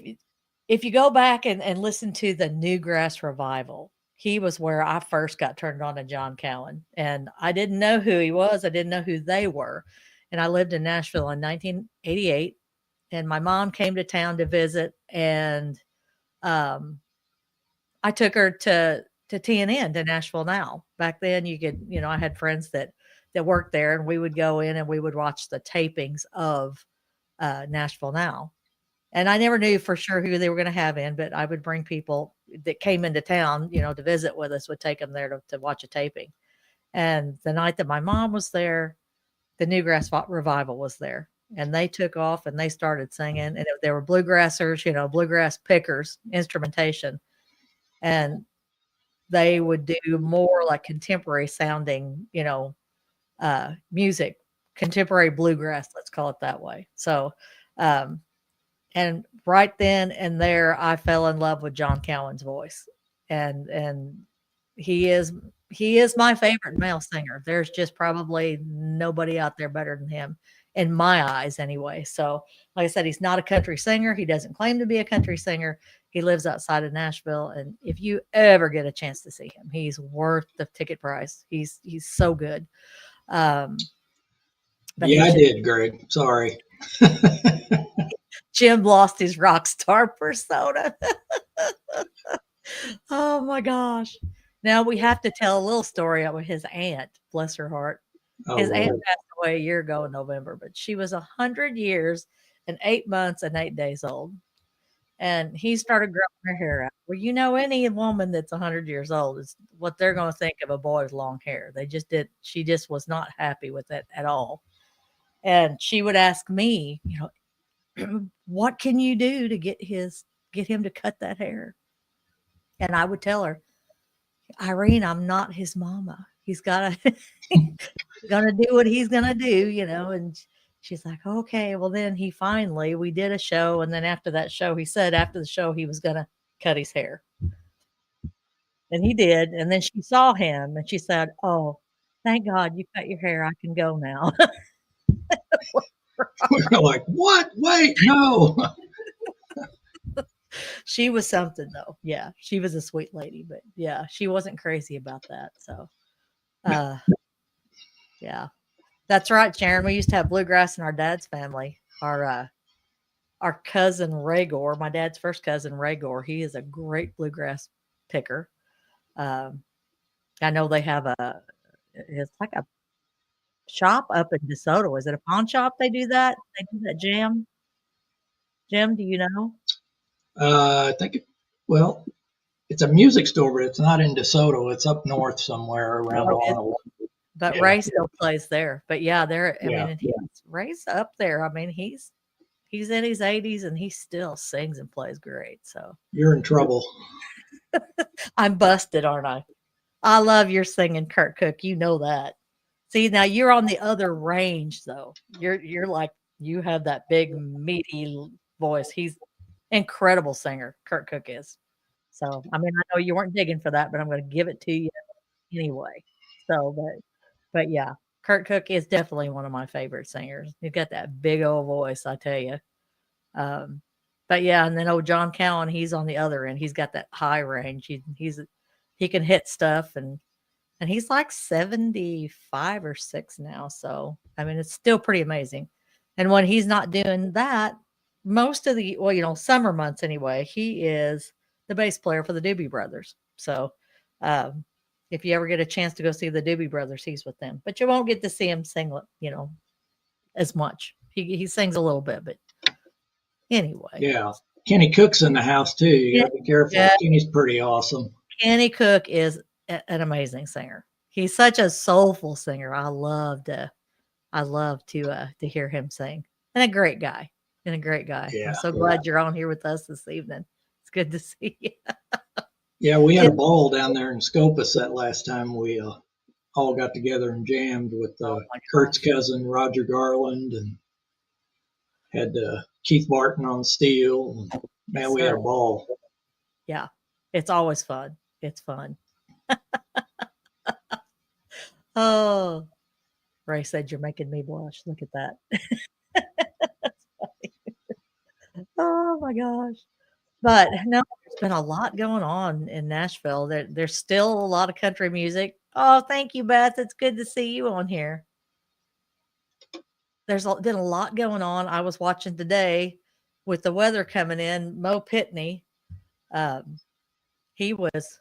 if you go back and listen to the Newgrass Revival, he was where I first got turned on to John Cowan, and I didn't know who he was. I didn't know who they were, and I lived in Nashville in 1988, and my mom came to town to visit, and um, I took her to TNN to Nashville Now. Back then, you could, I had friends that worked there, and we would go in and we would watch the tapings of Nashville Now. And I never knew for sure who they were gonna have in, but I would bring people that came into town, to visit with us, would take them there to watch a taping. And the night that my mom was there, the Newgrass Revival was there, and they took off and they started singing, and they were bluegrassers, bluegrass pickers, instrumentation, and they would do more like contemporary sounding, music, contemporary bluegrass, let's call it that way. So, um, and right then and there, I fell in love with John Cowan's voice, and he is he is my favorite male singer. There's just probably nobody out there better than him in my eyes, anyway. So, like I said, he's not a country singer. He doesn't claim to be a country singer. He lives outside of Nashville, and if you ever get a chance to see him, he's worth the ticket price. He's so good. Um, but Yeah, he's I just did, Greg. Sorry. Jim lost his rock star persona. Oh my gosh. Now we have to tell a little story about his aunt, bless her heart. Oh, His aunt Lord. passed away a year ago in November, but she was 100 years and 8 months and 8 days old. And he started growing her hair out. Well, any woman that's 100 years old is what they're going to think of a boy with long hair. She just was not happy with it at all. And she would ask me, what can you do to get him to cut that hair? And I would tell her, Irene, I'm not his mama. He's gotta he's gonna do what he's gonna do. And she's like, okay. Well, then we did a show, and then after that show, he said after the show he was gonna cut his hair, and he did. And then she saw him, and she said, "Oh, thank God you cut your hair. I can go now." We were like, what? Wait, no. She was something though. Yeah, she was a sweet lady, but yeah, she wasn't crazy about that. So, uh, yeah, that's right, Sharon. We used to have bluegrass in our dad's family. Our cousin Rhaegor, my dad's first cousin Rhaegor, he is a great bluegrass picker. Um, I know they have it's like a shop up in DeSoto. Is it a pawn shop? They do that. They do that jam. Jim, do you know? I think, well, it's a music store, but it's not in DeSoto. It's up north somewhere around Oh, Alana. but Yeah, Ray still plays there. But yeah, there. I mean, yeah. and Ray's up there. I mean, he's in his 80s and he still sings and plays great. So You're in trouble. I'm busted, aren't I? I love your singing, Kurt Cook. You know that. See, now you're on the other range, though. You're like you have that big meaty voice. He's incredible singer. Kurt Cook is. So I mean, I know you weren't digging for that, but I'm going to give it to you anyway. So, but yeah, Kurt Cook is definitely one of my favorite singers. He's got that big old voice, I tell you. Um, but yeah, and then old John Cowan, he's on the other end. He's got that high range. He can hit stuff and he's like 75 or 6 now. So, I mean, it's still pretty amazing. And when he's not doing that, most of summer months anyway, he is the bass player for the Doobie Brothers. So, um, if you ever get a chance to go see the Doobie Brothers, he's with them. But you won't get to see him sing, as much. He sings a little bit, but anyway. Yeah. Kenny Cook's in the house too. You Yeah, got to be careful. yeah, Kenny's pretty awesome. Kenny Cook is an amazing singer. He's such a soulful singer. I love to hear him sing. And a great guy. And a great guy. I'm Yeah. so glad you're on here with us this evening. It's good to see you. Yeah, we had a It, ball down there in Scopus that last time we all got together and jammed with oh my Kurt's gosh. cousin Roger Garland and had Keith Martin on steel. And, Yes, man, we had a sir. ball. Yeah. It's always fun. It's fun. Oh, Ray said you're making me blush. Look at that. Oh my gosh. But no, there's been a lot going on in Nashville. There's still a lot of country music. Oh, thank you, Beth. It's good to see you on here. Been a lot going on. I was watching today with the weather coming in. Mo Pitney, um, he was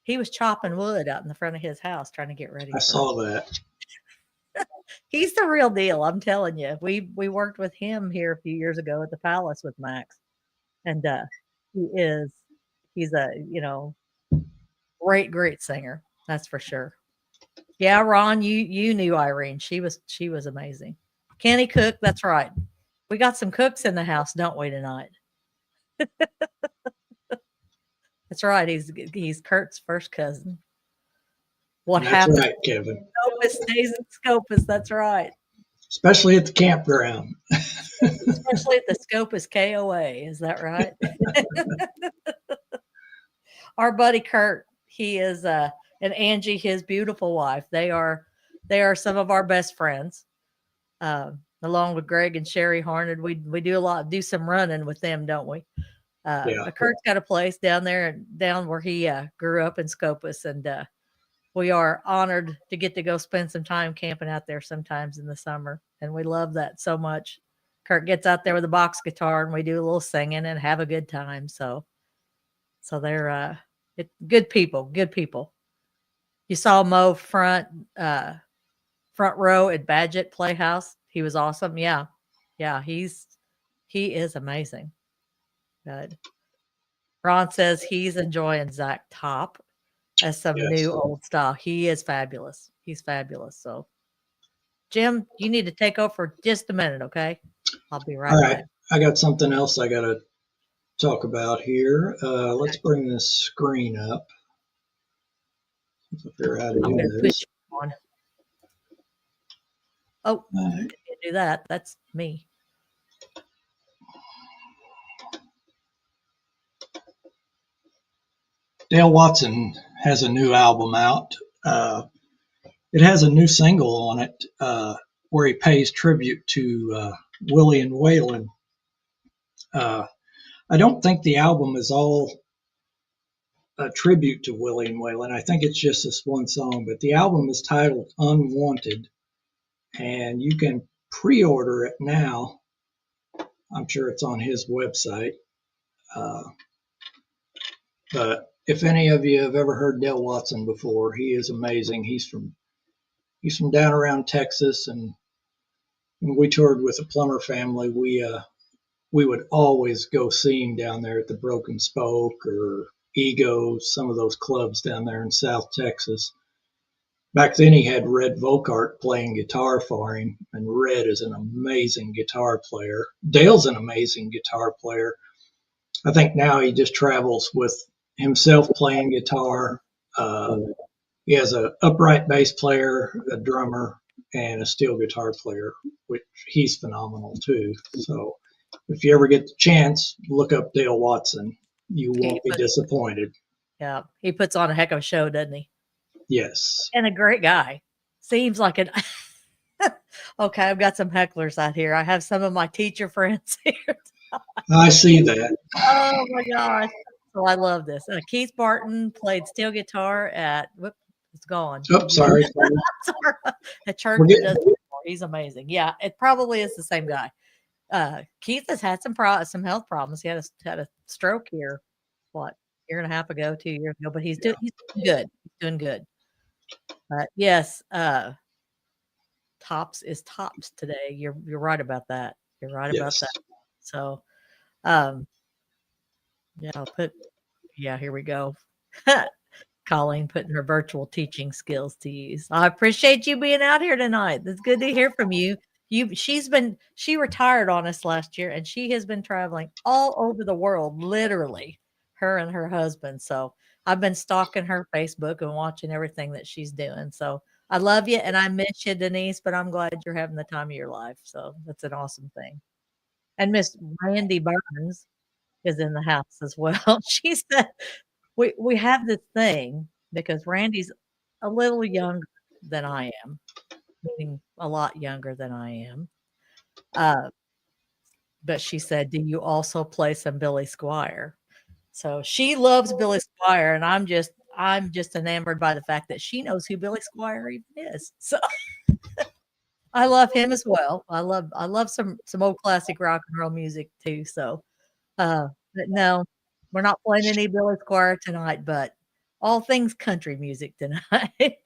he was chopping wood out in the front of his house trying to get ready I for. saw that. He's the real deal. I'm telling you. We worked with him here a few years ago at the Palace with Max, and he is he's a great singer. That's for sure. Yeah, Ron, you knew Irene. She was amazing. Kenny Cook, that's right. We got some cooks in the house, don't we, tonight? That's right. He's Kurt's first cousin. What That's happens right, Kevin. in Scopus stays in Scopus. That's right. Especially at the campground. Especially at the Scopus KOA. Is that right? Our buddy Kurt, he is and Angie, his beautiful wife. They are some of our best friends. Along with Greg and Sherry Harned, we do some running with them, don't we? Yeah. But Kurt's got a place down there, down where he grew up in Scopus, and we are honored to get to go spend some time camping out there sometimes in the summer, and we love that so much. Kurt gets out there with a box guitar, and we do a little singing and have a good time. So they're good people, good people. You saw Mo uh, front row at Badgett Playhouse. He was awesome. Yeah, yeah, he is amazing. Good. Ron says he's enjoying Zach Top as some Yes. new old style. He is fabulous. He's fabulous. So Jim, you need to take over for just a minute, okay? I'll be All right right, back. I got something else I got to talk about here. Let's Okay. bring this screen up. Let's figure out how to I'm do going to put this. you on. Oh, All right. didn't do that. That's me. Dale Watson has a new album out. Uh, it has a new single on it where he pays tribute to Willie and Waylon. Uh, I don't think the album is all a tribute to Willie and Waylon. I think it's just this one song, but the album is titled Unwanted, and you can pre order it now. I'm sure it's on his website. Uh, but if any of you have ever heard Dale Watson before, he is amazing. He's from down around Texas, and when we toured with the Plummer family, we would always go see him down there at the Broken Spoke or Ego, some of those clubs down there in South Texas. Back then, he had Red Volkart playing guitar for him, and Red is an amazing guitar player. Dale's an amazing guitar player. I think now he just travels with himself playing guitar. Uh, he has an upright bass player, a drummer, and a steel guitar player, which he's phenomenal too. So if you ever get the chance, look up Dale Watson. You He won't be put, disappointed. yeah, he puts on a heck of a show, doesn't he? Yes, And a great guy. Seems like an okay, I've got some hecklers out here. I have some of my teacher friends here. I see that. Oh my gosh. So I love this. Keith Barton played steel guitar at whoop, it's gone. Oh, sorry. Sorry. A church We're that getting does he's amazing. Yeah, it probably is the same guy. Keith has had some health problems. He had a stroke here, what, year and a half ago, 2 years ago, but he's doing good. He's doing good. But yes, tops is tops today. You're right about that. You're right about yes, that. So, um, yeah, yeah, here we go. Colleen putting her virtual teaching skills to use. I appreciate you being out here tonight. It's good to hear from you. She retired on us last year and she has been traveling all over the world, literally, her and her husband. So I've been stalking her Facebook and watching everything that she's doing. So I love you and I miss you, Denise, but I'm glad you're having the time of your life. So that's an awesome thing. And Miss Randy Burns is in the house as well. She said we have this thing because Randy's a little younger than I am, meaning a lot younger than I am. Uh, but she said, "Do you also play some Billy Squire?" So she loves Billy Squire, and I'm just enamored by the fact that she knows who Billy Squire even is. So I love him as well. I love some old classic rock and roll music too. So but no, we're not playing any Billy Squire tonight, but all things country music tonight.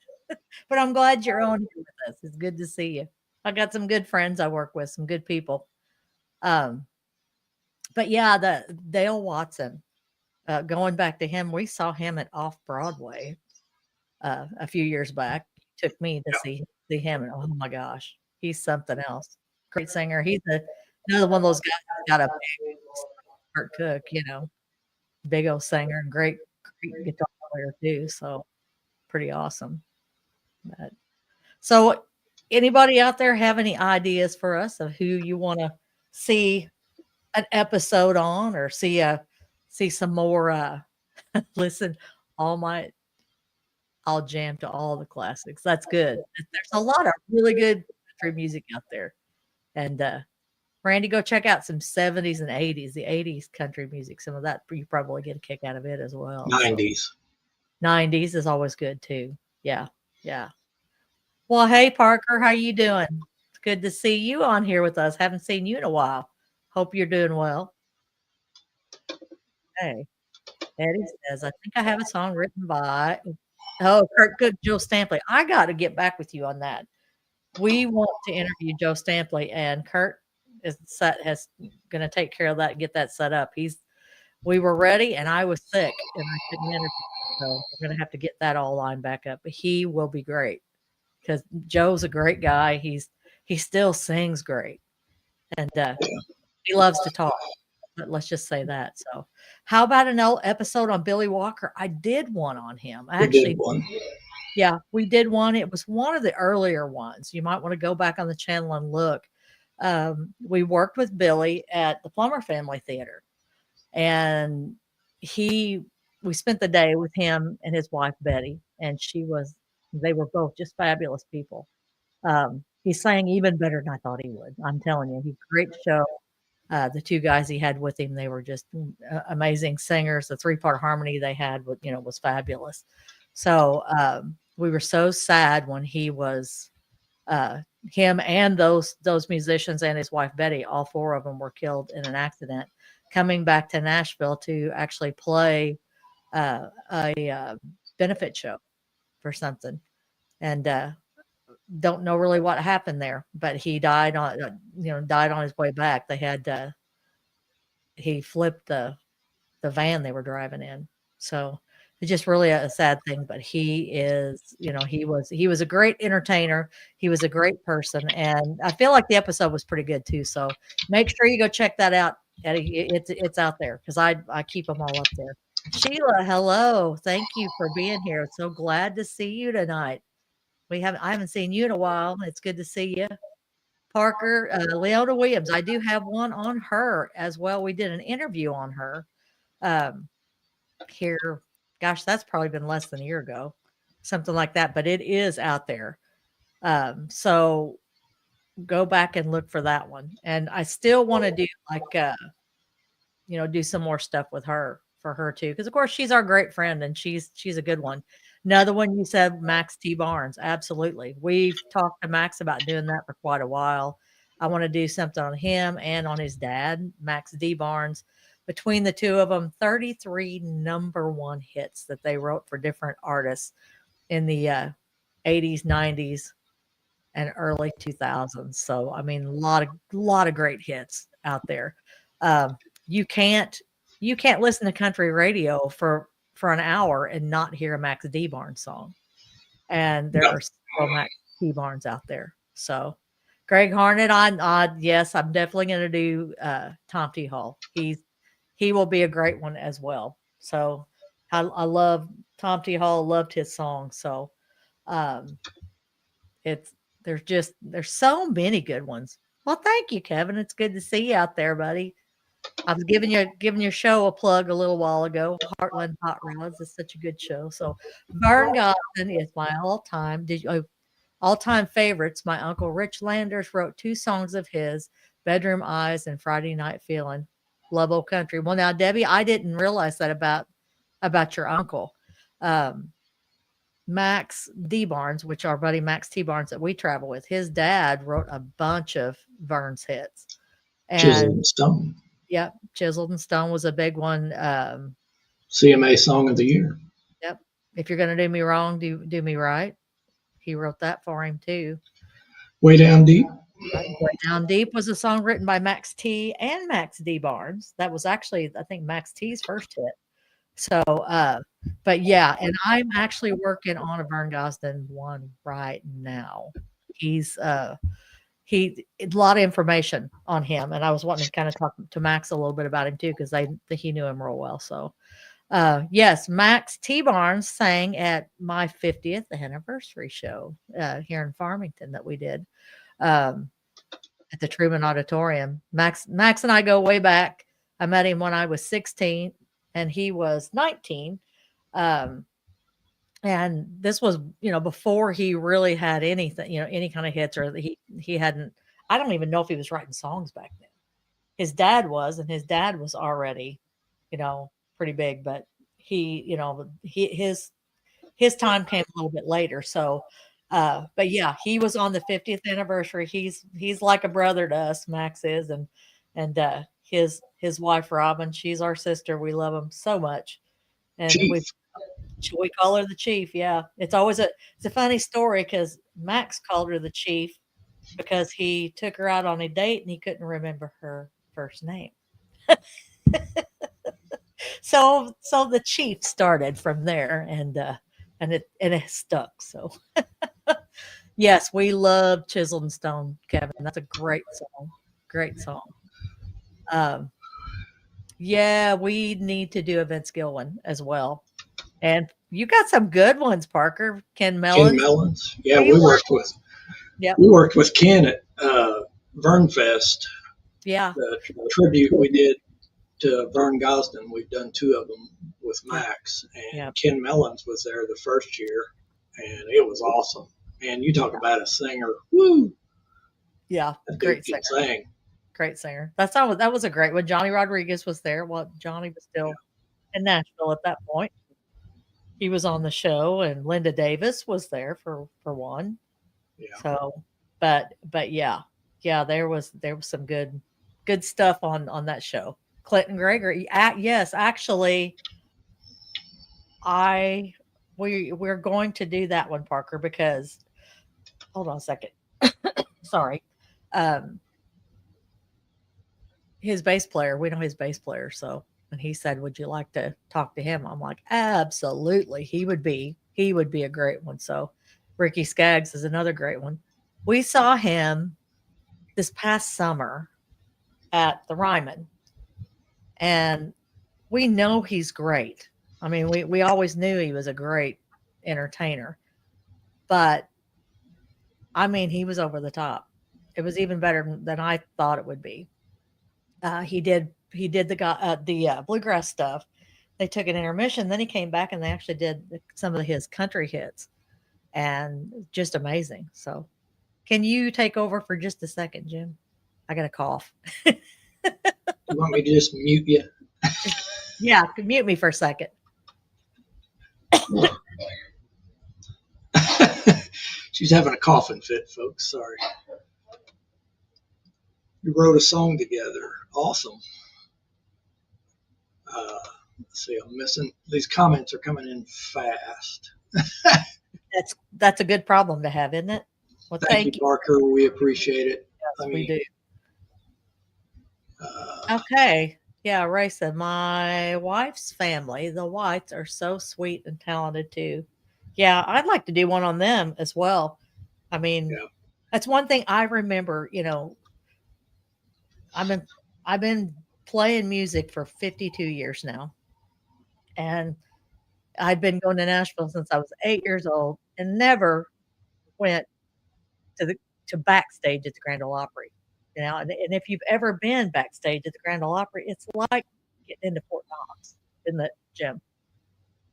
But I'm glad you're on here with us. It's good to see you. I got some good friends I work with, some good people. Um, but yeah, the Dale Watson, going back to him, we saw him at Off Broadway a few years back. Took me to see him, and oh my gosh, he's something else. Great singer. He's another one of those guys that's got a big Kurt Cook, big old singer and great guitar player too. So pretty awesome. But, so anybody out there have any ideas for us of who you want to see an episode on or see some more listen all my I'll jam to all the classics. That's good. There's a lot of really good country music out there. And Randy, go check out some 70s and 80s, the 80s country music. Some of that you probably get a kick out of it as well. So 90s. 90s is always good too. Yeah. Yeah. Well, hey Parker, how you doing? It's good to see you on here with us. Haven't seen you in a while. Hope you're doing well. Hey, Eddie says, I think I have a song written by Kurt Good, Joe Stampley. I got to get back with you on that. We want to interview Joe Stampley, and Kurt has going to take care of that, get that set up. We were ready, and I was sick, and I couldn't interview. So we're going to have to get that all lined back up. But he will be great because Joe's a great guy. he still sings great, and he loves to talk. But let's just say that. So, how about an episode on Billy Walker? I did one on him. We did Actually, one. yeah, we did one. It was one of the earlier ones. You might want to go back on the channel and look. We worked with Billy at the Plummer Family Theater, and he we spent the day with him and his wife Betty, and they were both just fabulous people. He sang even better than I thought he would. I'm telling you, he great show. The 2 guys he had with him, they were just amazing singers. The three-part harmony they had was fabulous. So, we were so sad when uh, him and those musicians and his wife Betty, all 4 of them were killed in an accident coming back to Nashville to actually play, a benefit show for something, and, don't know really what happened there, but he died on his way back. He flipped the van they were driving in. So it's just really a sad thing. But he was a great entertainer. He was a great person, and I feel like the episode was pretty good too. So make sure you go check that out, Eddie. It's out there because I keep them all up there. Sheila, hello. Thank you for being here. So glad to see you tonight. I haven't seen you in a while. It's good to see you. Parker, Leona Williams. I do have one on her as well. We did an interview on her um, here. Gosh, that's probably been less than a year ago, something like that. But it is out there. So go back and look for that one. And I still want to do like do some more stuff with her for her too, because of course she's our great friend and she's a good one. Another one you said, Max T. Barnes. Absolutely. We've talked to Max about doing that for quite a while. I want to do something on him and on his dad, Max D. Barnes. Between the two of them, 33 number one hits that they wrote for different artists in the 80s, 90s, and early 2000s. So I mean, a lot of great hits out there. Um, you can't you can't listen to country radio for an hour and not hear a Max D Barnes song. And there No, are several Max D Barnes out there. So Greg Harnett on yes, I'm definitely going to do Tom T Hall. He will be a great one as well. So I love Tom T Hall, loved his song. So um, it's there's so many good ones. Well, thank you, Kevin. It's good to see you out there, buddy. I was giving your show a plug a little while ago. Heartland Hot Rods is such a good show. So Vern Gosden is my all-time favorites. My uncle Rich Landers wrote 2 songs of his, Bedroom Eyes and Friday Night Feeling. Love Old Country. Well, now, Debbie, I didn't realize that about your uncle. Um, Max D. Barnes, which our buddy Max T. Barnes that we travel with, his dad wrote a bunch of Vern's hits. Chisel And and Stone, yep, Chiseled and Stone was a big one. CMA Song of the Year. Yep. If you're gonna do me wrong, do me right. He wrote that for him too. Way Down Deep. Right. Way Down Deep was a song written by Max T and Max D. Barnes. That was actually, I think, Max T's first hit. So, but yeah, and I'm actually working on a Vern Gosden one right now. He's he a lot of information on him, and I was wanting to kind of talk to Max a little bit about him too because he knew him real well. So, yes, Max T Barnes sang at my 50th anniversary show here in Farmington that we did um, at the Truman Auditorium. Max and I go way back. I met him when I was 16 and he was 19. Um, and this was, before he really had anything, any kind of hits, or he hadn't. I don't even know if he was writing songs back then. His dad was, and his dad was already, pretty big, but his time came a little bit later. So, but yeah, he was on the 50th anniversary. He's like a brother to us, Max is, and his wife Robin, she's our sister. We love him so much, and Chief. we call her the chief. Yeah, it's a funny story because Max called her the chief because he took her out on a date and he couldn't remember her first name. So the chief started from there, and it stuck. So Yes, we love Chiseled and Stone, Kevin. That's a great song. Great song. Um, yeah, we need to do a Vince Gill one as well. And you got some good ones, Parker. Ken Ken Mellons. Mellons. Yeah, We worked. Yep. we worked with Ken at Vernfest. Yeah. The tribute we did to Vern Gosdin. We've done two of them with Yep. Max, and Yep. Ken Mellons was there the first year, and it was awesome. And you talk Yeah. about a singer, woo! Yeah. That dude Great can singer. sing. Great singer. That was a great one. Johnny Rodriguez was there. Well, Johnny was still in Nashville at that point. He was on the show, and Linda Davis was there for one. Yeah, So, but yeah, yeah, there was some good stuff on that show. Clinton Gregory, yes, actually, I we're going to do that one, Parker, because hold on a second. Sorry, um, his bass player. We know his bass player, so and he said, "Would you like to talk to him?" I'm like, "Absolutely, he would be a great one." So, Ricky Skaggs is another great one. We saw him this past summer at the Ryman, and we know he's great. I mean, we always knew he was a great entertainer, but I mean, he was over the top. It was even better than I thought it would be. He did the bluegrass stuff. They took an intermission, then he came back and they actually did some of his country hits, and just amazing. So, can you take over for just a second, Jim? I got a cough. you want me to just mute you? Just yeah, mute me for a second. She's having a coughing fit, folks. Sorry. We wrote a song together. Awesome. Uh, let's see. I'm missing. These comments are coming in fast. That's a good problem to have, isn't it? Well, Thank you, thank you. Parker. We appreciate it. I Yes, we mean, do. uh, Okay. Yeah, Ray said, my wife's family, the Whites, are so sweet and talented too. Yeah, I'd like to do one on them as well. I mean, yeah, that's one thing I remember, I've been I've been playing music for 52 years now. And I've been going to Nashville since I was 8 years old and never went to the to backstage at the Grand Ole Opry. And if you've ever been backstage at the Grand Ole Opry, it's like getting into Fort Knox, isn't it, Jim?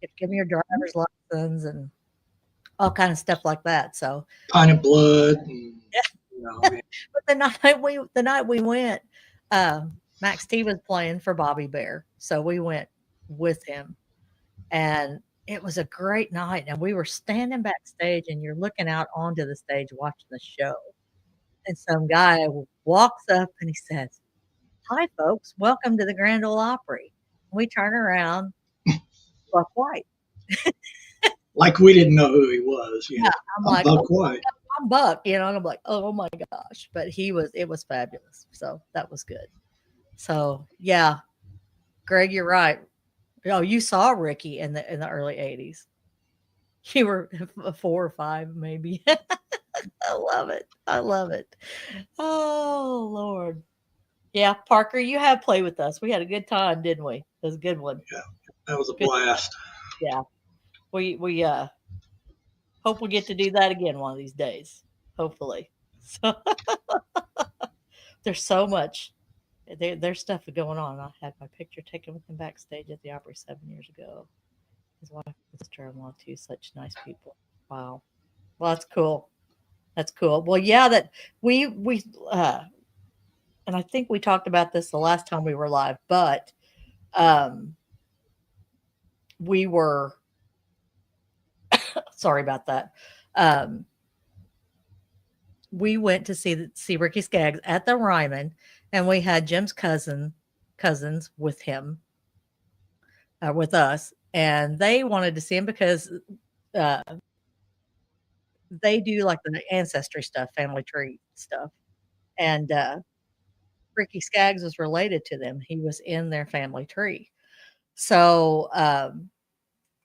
You have to give me your driver's license and all kind of stuff like that. So, Pint of Blood, and yeah. you know, But the night we went, Max T was playing for Bobby Bear, so we went with him, and it was a great night. And we were standing backstage, and you're looking out onto the stage watching the show, and some guy walks up and he says, "Hi, folks, welcome to the Grand Ole Opry." We turn around, Buck White. like we didn't know who he was. You Yeah, know, I'm I'm like, Buck "Oh, White. I'm Buck," and I'm like, "Oh my gosh!" But it was fabulous. So that was good. So yeah, Greg, you're right. Oh, you saw Ricky in the early '80s. You were 4 or 5, maybe. I love it. I love it. Oh Lord. Yeah, Parker, you have played with us. We had a good time, didn't we? It was a good one. Yeah, that was a Good. blast. Yeah. We hope we get to do that again one of these days. Hopefully. So there's so much. There's stuff going on. I had my picture taken with him backstage at the Opry 7 years ago. His wife and sister-in-law too, such nice people. Wow. Well, that's cool. That's cool. Well, yeah, that we and I think we talked about this the last time we were live, but um we were sorry about that. Um we went to see Ricky Skaggs at the Ryman, and we had Jim's cousins with him, with us, and they wanted to see him because uh, they do like the ancestry stuff, family tree stuff, and Ricky Skaggs was related to them. He was in their family tree, so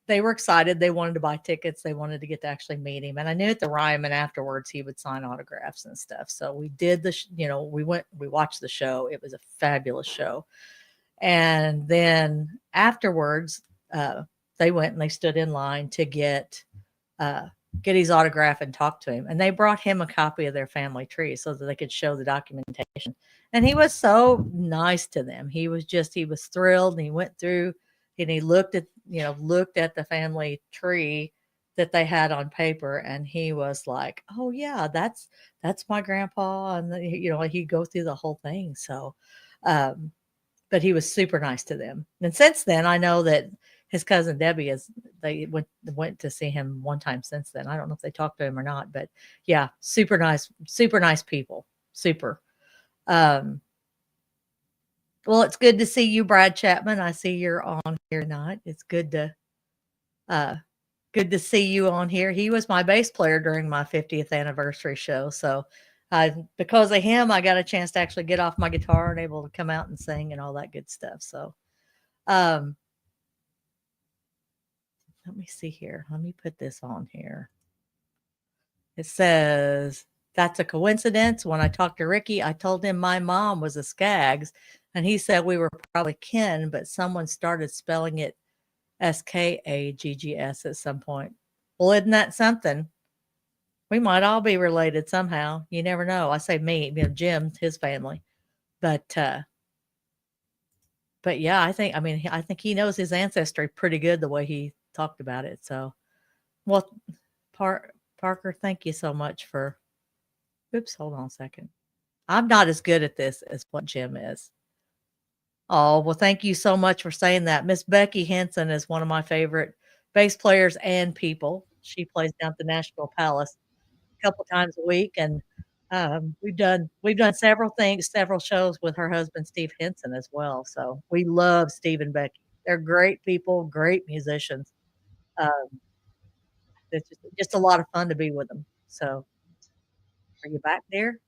they were excited. They wanted to buy tickets. They wanted to get to actually meet him. And I knew at the Ryman afterwards he would sign autographs and stuff. So we did we went, we watched the show. It was a fabulous show. And then afterwards, uh, they went and they stood in line to uh, get his autograph and talk to him. And they brought him a copy of their family tree so that they could show the documentation. And he was so nice to them. He was thrilled, and he went through and he looked at the family tree that they had on paper, and he was like, "Oh yeah, that's my grandpa." And he'd go through the whole thing. So, um, but he was super nice to them. And since then, I know that his cousin Debbie is they went to see him one time since then. I don't know if they talked to him or not, but yeah, super nice people. Super. Um, well, it's good to see you, Brad Chapman. I see you're on here tonight. It's uh good to see you on here. He was my bass player during my 50th anniversary show. So because of him, I got a chance to actually get off my guitar and able to come out and sing and all that good stuff. So um let me see here. Let me put this on here. It says, "That's a coincidence. When I talked to Ricky, I told him my mom was a Skaggs, and he said we were probably kin, but someone started spelling it Skaggs at some point." Well, isn't that something? We might all be related somehow. You never know. I say me, Jim, his family. But but yeah, I think he knows his ancestry pretty good the way he talked about it. So, well, Parker, thank you so much for. Oops, hold on a second. I'm not as good at this as what Jim is. Oh, well, thank you so much for saying that. Miss Becky Henson is one of my favorite bass players and people. She plays down at the Nashville Palace a couple times a week, and we've done several things, several shows with her husband Steve Henson as well. So we love Steve and Becky. They're great people, great musicians. Um, it's just a lot of fun to be with them. So, are you back there?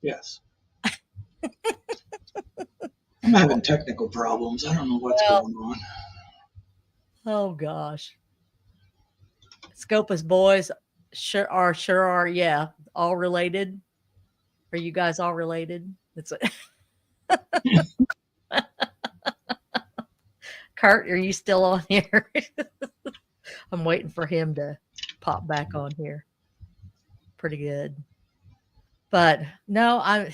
Yes. I'm having technical problems. I don't know what's Well, going on. oh gosh. Scopus boys sure are, yeah, all related. Are you guys all related? It's Kurt, are you still on here? I'm waiting for him to pop back on here. Pretty good. But no, I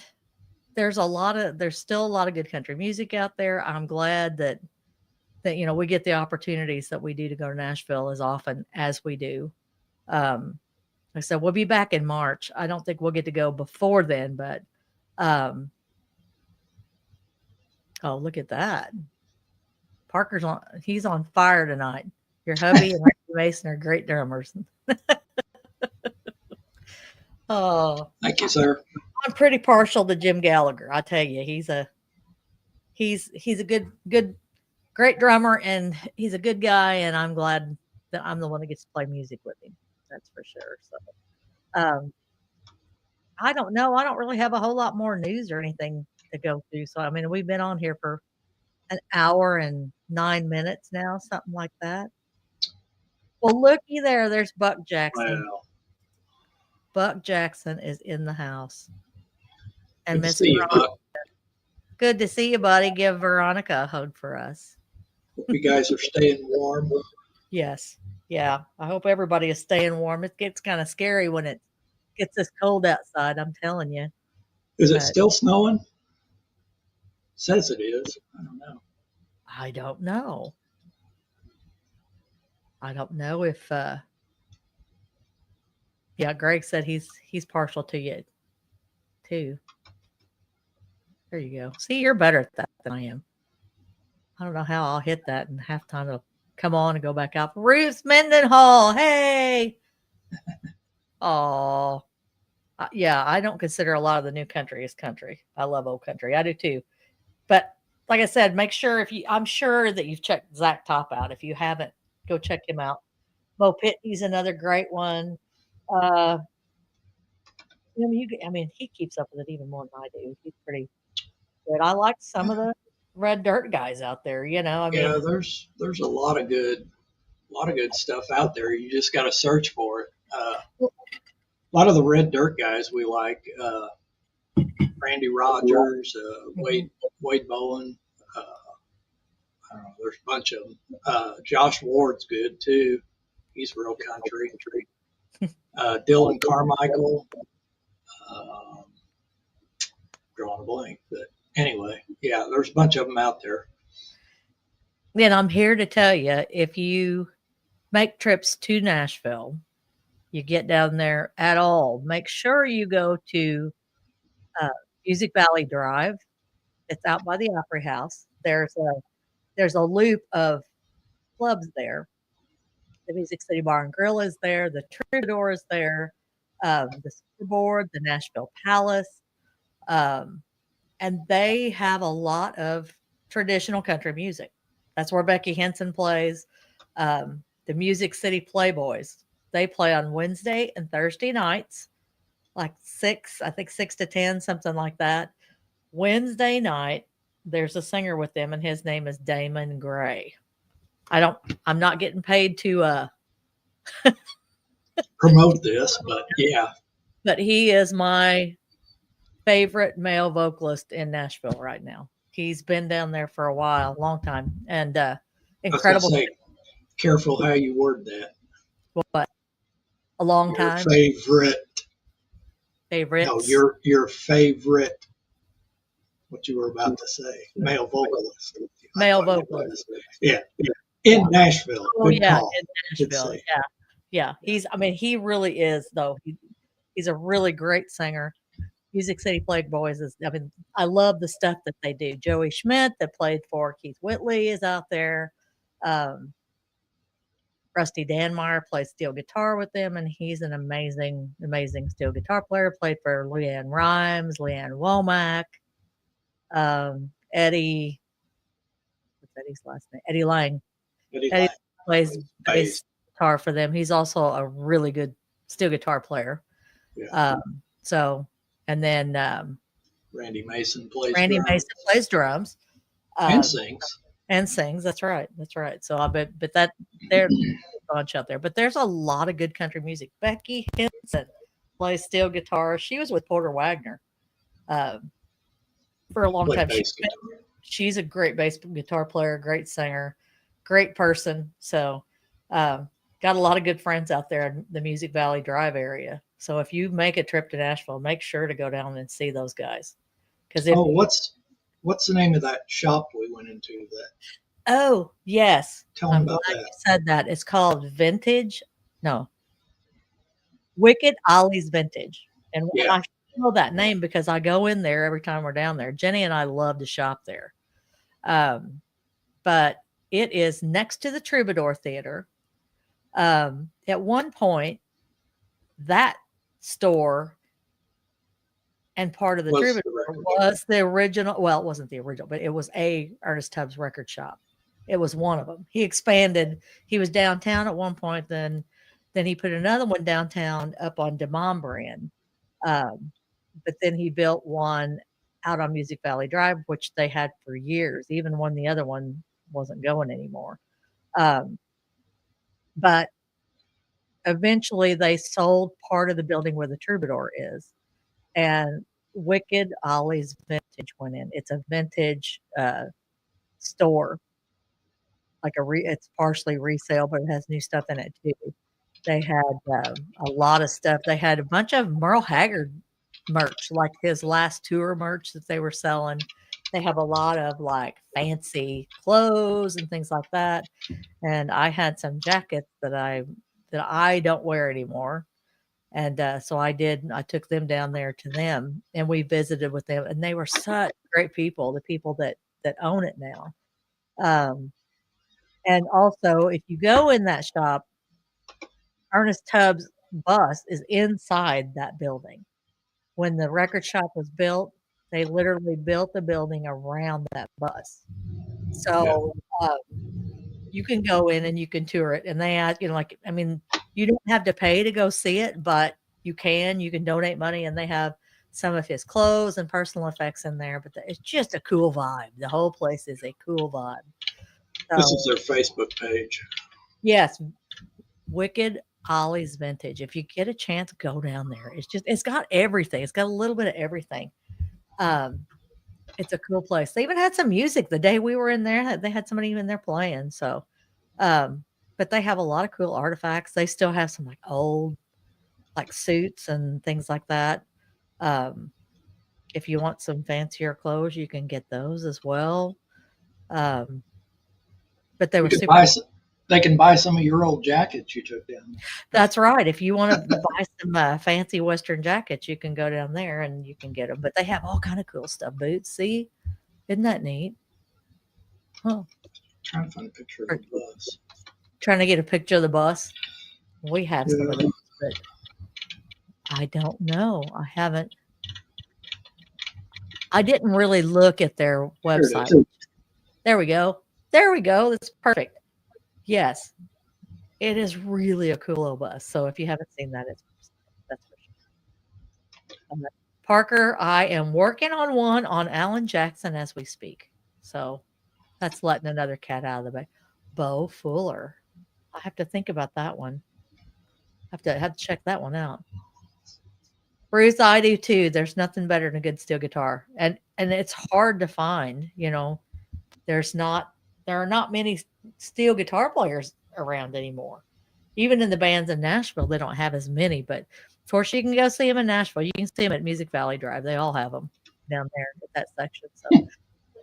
there's still a lot of good country music out there. I'm glad that we get the opportunities that we do to go to Nashville as often as we do. Um like I said, we'll be back in March. I don't think we'll get to go before then, but um oh, look at that. He's on fire tonight. Your hubby and Ricky Mason are great drummers. Oh, Thank you, sir. I'm pretty partial to Jim Gallagher. I tell you, he's a good great drummer, and he's a good guy, and I'm glad that I'm the one that gets to play music with him. That's for sure. So, I don't know. I don't really have a whole lot more news or anything to go through. So, I mean, we've been on here for an hour and 9 minutes now, something like that. Well, looky there. There's Buck Jackson. Well, Buck Jackson is in the house. And good to Miss see you, Veronica, Buck. good to see you, buddy. Give Veronica a hug for us. Hope you guys are staying warm. Yes. Yeah. I hope everybody is staying warm. It gets kind of scary when it gets this cold outside, I'm telling you. Is it But still snowing? Says it is. I don't know. I don't know. I don't know if yeah, Greg said he's partial to you too. There you go. See, you're better at that than I am. I don't know how I'll hit that and halftime it'll come on and go back out. Ruth Mendenhall, hey. Oh, yeah, I don't consider a lot of the new country as country. I love old country. I do too. But like I said, make sure I'm sure that you've checked Zach Top out. If you haven't, go check him out. Mo Pitney's another great one. Uh, I mean, he keeps up with it even more than I do. He's pretty good. I like some of the red dirt guys out there. I Yeah, mean, there's a lot of good. A lot of good stuff out there. You just got to search for it. Well, A lot of the red dirt guys we like. Randy Rogers, mhm. Wade Bowen. I don't know. There's a bunch of them. Josh Ward's good too. He's real country. Dylan Carmichael. Um, drawing a blank, but anyway, yeah, there's a bunch of them out there. And I'm here to tell you, if you make trips to Nashville, you get down there at all, make sure you go to uh, Music Valley Drive. It's out by the Opry House. There's a loop of clubs there. The Music City Bar and Grill is there. The Troubadour is there. The Scoreboard, the Nashville Palace, um, and they have a lot of traditional country music. That's where Becky Henson plays. The Music City Playboys. They play on Wednesday and Thursday nights, like six, I think 6 to 10, something like that. Wednesday night, there's a singer with them, and his name is Damon Gray. I don't. I'm not getting paid to, Promote this, but yeah, but he is my favorite male vocalist in Nashville right now. He's been down there for a while, long time, and I was gonna incredible. say, careful how you word that. What, a long Your time favorite, no, favorites, your favorite. What you were about to say, male vocalist. I male thought it vocalist. was. Yeah, in Nashville. Oh Good yeah, call. in Good Nashville. save. Yeah, yeah. He's. I mean, he really is though. He's a really great singer. Music City Playboys is. I mean, I love the stuff that they do. Joey Schmidt, that played for Keith Whitley, is out there. Um, Rusty Danmeyer plays steel guitar with them, and he's an amazing, amazing steel guitar player. Played for Leanne Rhymes, Leanne Womack, Eddie. What's Eddie's last name? Eddie Lang. Eddie Eddie Lang plays plays bass bass. guitar for them. He's also a really good steel guitar player. Yeah. So, and then Randy Mason plays Randy Mason drums plays drums and uh, sings. and sings. That's right. That's right. So I bet, but that there's a bunch out there. But there's a lot of good country music. Becky Henson plays steel guitar. She was with Porter Wagner uh, for a long Played time. bass guitar. She's a great bass guitar player, great singer, great person. So, got a lot of good friends out there in the Music Valley Drive area. So if you make a trip to Nashville, make sure to go down and see those guys. Because if Oh, what's the name of that shop we went into? That oh yes, tell them I'm glad about that. you said that. It's called Vintage. No, Wicked Ollie's Vintage, and Yeah. I know that name because I go in there every time we're down there. Jenny and I love to shop there. Um, but it is next to the Troubadour Theater. At one point, that store and part of the Was Troubadour the record shop. was the original. Well, it wasn't the original, but it was a Ernest Tubbs record shop. It was one of them. He expanded. He was downtown at one point. Then he put another one downtown up on Demombrand. Um, but then he built one out on Music Valley Drive, which they had for years, even when the other one wasn't going anymore. Um, but eventually they sold part of the building where the Troubadour is, and Wicked Ollie's Vintage went in. It's a vintage store, like it's partially resale, but it has new stuff in it too. They had a lot of stuff. They had a bunch of Merle Haggard merch, like his last tour merch that they were selling. They have a lot of like fancy clothes and things like that. And I had some jackets that I don't wear anymore. And so I did. I took them down there to them, and we visited with them, and they were such great people. The people that own it now. Um, and also, if you go in that shop, Ernest Tubbs' bus is inside that building. When the record shop was built, they literally built the building around that bus. Yeah. So you can go in and you can tour it, and they ask, like, I mean, you don't have to pay to go see it, but you can donate money, and they have some of his clothes and personal effects in there. But it's just a cool vibe. The whole place is a cool vibe. This is So their Facebook page. Yes, Wicked Ollie's Vintage. If you get a chance, go down there. It's got everything. It's got a little bit of everything. Um, it's a cool place. They even had some music the day we were in there. They had somebody in there playing. So, um, but they have a lot of cool artifacts. They still have some like old like suits and things like that. Um, if you want some fancier clothes, you can get those as well. Um, but they You were could super. buy some, they can buy some of your old jackets you took down That's right. If you wanna buy some, fancy Western jackets, you can go down there and you can get them. But they have all kind of cool stuff, boots, see? Isn't that neat? Huh. trying to find a picture of Or the bus. trying to get a picture of the bus. We have some of Yeah, those, but I don't know. I didn't really look at their here it website. is. There we go. There we go. That's perfect. Yes, it is really a cool little bus. So if you haven't seen that, that's for sure. Parker, I am working on one on Alan Jackson as we speak. So that's letting another cat out of the bag. Bo Fuller. I have to think about that one. Have to check that one out. Bruce, I do too. There's nothing better than a good steel guitar. And it's hard to find, There's not there are not many steel guitar players around anymore. Even in the bands in Nashville, they don't have as many, but of course you can go see them in Nashville. You can see them at Music Valley Drive. They all have them down there at that section. So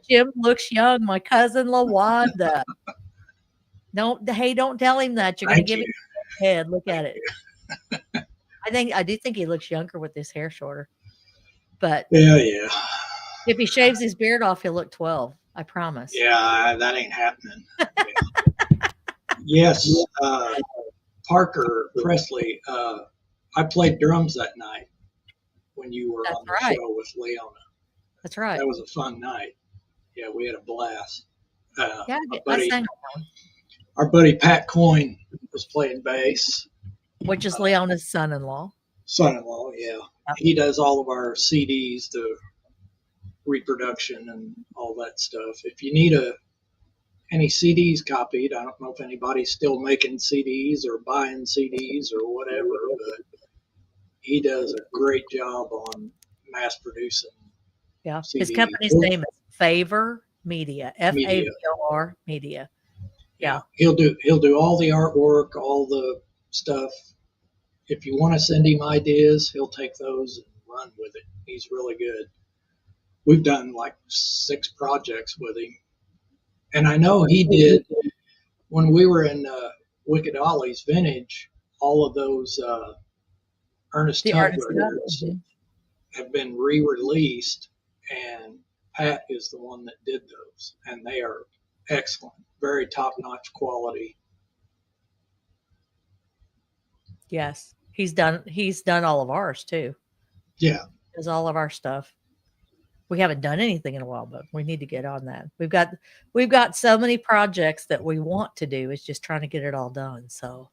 Jim looks young, my cousin LaWanda. Don't tell him that. You're gonna Thank give you. him a head. Look Thank at it. you. I do think he looks younger with his hair shorter. But Yeah, yeah. if he shaves his beard off, he'll look 12. I promise. Yeah, that ain't happening. Yeah. Yes, Parker Presley. I played drums that night when you were That's on the right. show with Leona. That's right. That was a fun night. Yeah, we had a blast. Yeah, Our I buddy, sang on one, our buddy Pat Coyne was playing bass. which is Uh, Leona's son-in-law. Son-in-law, yeah, Yep. he does all of our CDs, the reproduction and all that stuff. If you need any CDs copied, I don't know if anybody's still making CDs or buying CDs or whatever, but he does a great job on mass producing Yeah. His CDs. company's name is Favor Media, Media, FAVOR Media. yeah, Yeah. he'll do all the artwork, all the stuff. If you want to send him ideas, he'll take those and run with it. He's really good. We've done like 6 projects with him, and I know he did when we were in Wicked Ollie's Vintage. All of those Ernest The Tubb artist stuff. records Mhm. have been re-released, and Pat is the one that did those, and they are excellent, very top-notch quality. Yes. He's done all of ours too. Yeah, Does all of our stuff. We haven't done anything in a while, but we need to get on that. We've got so many projects that we want to do. It's just trying to get it all done. So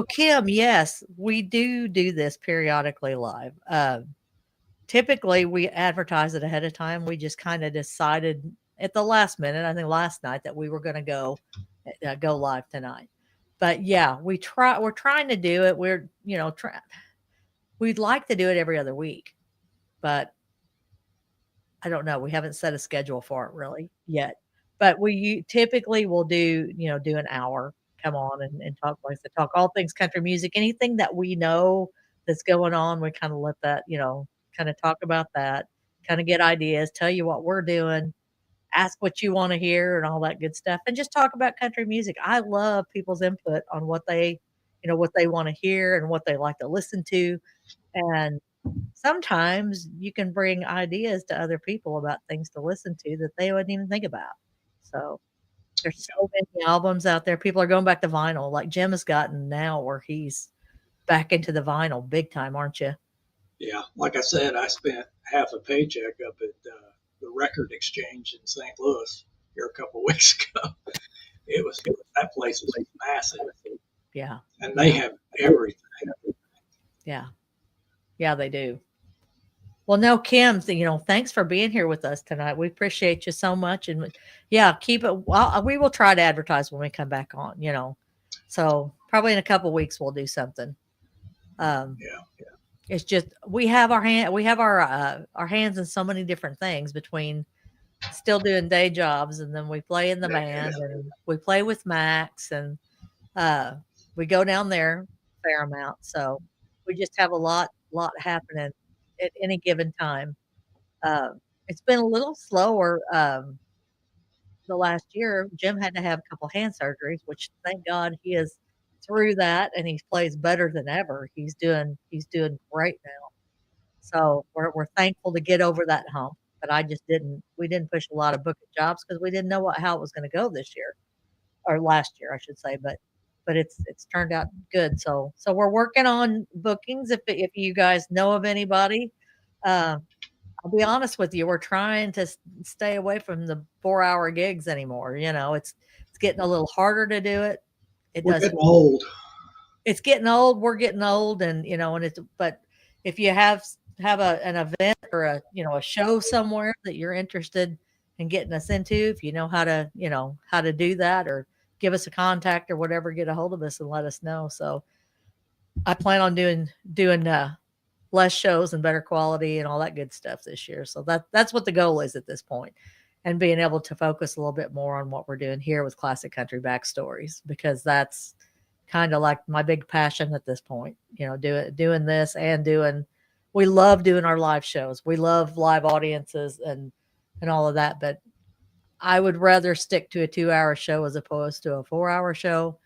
Kim, yes, we do this periodically live. Typically, we advertise it ahead of time. We just kind of decided at the last minute, I think last night, that we were going to go live tonight. But yeah, we're trying to do it. We'd like to do it every other week, but I don't know. We haven't set a schedule for it really yet. But we typically will do an hour, come on and talk, like I said, talk all things country music, anything that we know that's going on. We kind of let that, kind of talk about that, kind of get ideas, tell you what we're doing, ask what you want to hear and all that good stuff, and just talk about country music. I love people's input on what they want to hear and what they like to listen to. And sometimes you can bring ideas to other people about things to listen to that they wouldn't even think about. So there's so many albums out there. People are going back to vinyl, like Jim has gotten now, where he's back into the vinyl big time, aren't you? yeah. Like I said, I spent half a paycheck up at the record exchange in St. Louis here a couple weeks ago. It was that place is massive, Yeah, and they yeah, have everything. yeah, yeah. They do. Well, no, Kim, thanks for being here with us tonight. We appreciate you so much. And yeah, keep it. Well, we will try to advertise when we come back on. So probably in a couple weeks we'll do something. Um, Yeah. it's just we have our hands in so many different things between still doing day jobs, and then we play in the band and we play with Max, and uh, we go down there a fair amount. So we just have a lot happening at any given time. Uh, it's been a little slower, the last year. Jim had to have a couple hand surgeries, which thank God he is through that and he plays better than ever. He's doing great now. So we're thankful to get over that hump. But I just didn't we didn't push a lot of booking jobs because we didn't know how it was going to go this year or last year, I should say. But it's turned out good. So we're working on bookings. If you guys know of anybody, uh, I'll be honest with you, we're trying to stay away from the 4-hour gigs anymore. It's getting a little harder to do it. It We're doesn't getting old. It's getting old, we're getting old, and it's but if you have an event or a show somewhere that you're interested in getting us into, if you know how to do that, or give us a contact or whatever, get a hold of us and let us know. So I plan on doing less shows and better quality and all that good stuff this year. So that's what the goal is at this point, and being able to focus a little bit more on what we're doing here with Classic Country Backstories, because that's kind of like my big passion at this point. Doing this and doing. We love doing our live shows. We love live audiences and all of that, but I would rather stick to a 2-hour show as opposed to a 4-hour show,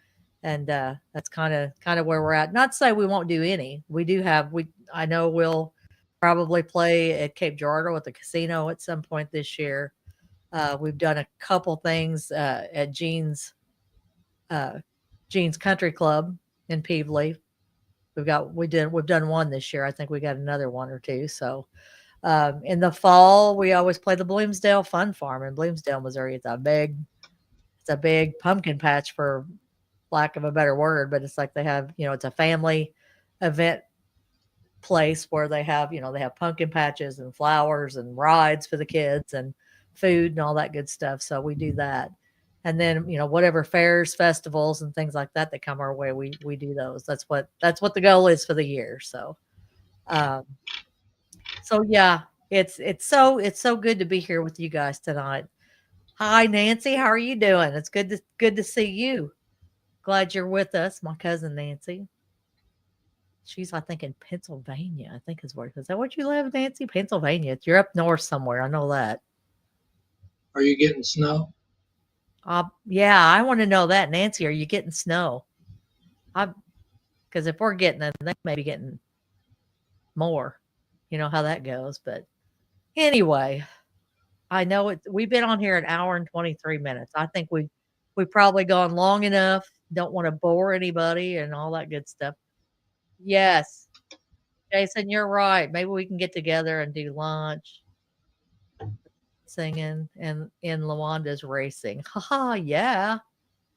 and, that's kinda where we're at. Not to say we won't do any. We do have we I know we'll probably play at Cape Girardeau at the casino at some point this year. We've done a couple things, at uh, Gene's Country Club in Peevely. We've done one this year. I think we got another one or 2, so in the fall, we always play the Bloomsdale Fun Farm in Bloomsdale, Missouri. It's a big pumpkin patch, for lack of a better word, but it's like they have, it's a family event place where they have pumpkin patches and flowers and rides for the kids and food and all that good stuff. So we do that. And then, whatever fairs, festivals and things like that come our way, we do those. That's what the goal is for the year. Um so yeah, it's so good to be here with you guys tonight. Hi Nancy, how are you doing? It's good to see you. Glad you're with us, my cousin Nancy. She's, I think, in Pennsylvania. I think is that what you live, Nancy? Pennsylvania. You're up north somewhere. I know that. Are you getting snow? Yeah, I want to know that, Nancy. Are you getting snow? I Because if we're getting it, they may be getting more. You know how that goes. But anyway, I know it. We've been on here an hour and 23 minutes. I think we probably gone long enough. Don't want to bore anybody and all that good stuff. Yes, Jason, you're right. Maybe we can get together and do lunch, singing, and in Lawanda's racing. Haha, yeah,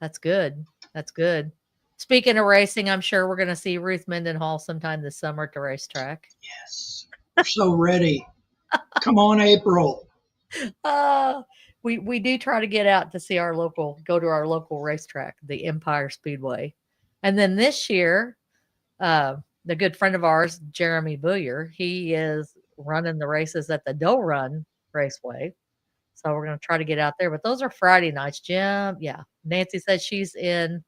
that's good. That's good. Speaking of racing, I'm sure we're going to see Ruth Mendenhall sometime this summer at the racetrack. Yes. We're so ready. Come on, April. Uh, we do try to get out to go to our local racetrack, the Empire Speedway. And then this year, the good friend of ours, Jeremy Booyer, he is running the races at the Doe Run Raceway. So we're going to try to get out there. But those are Friday nights. Jim, yeah. Nancy said she's in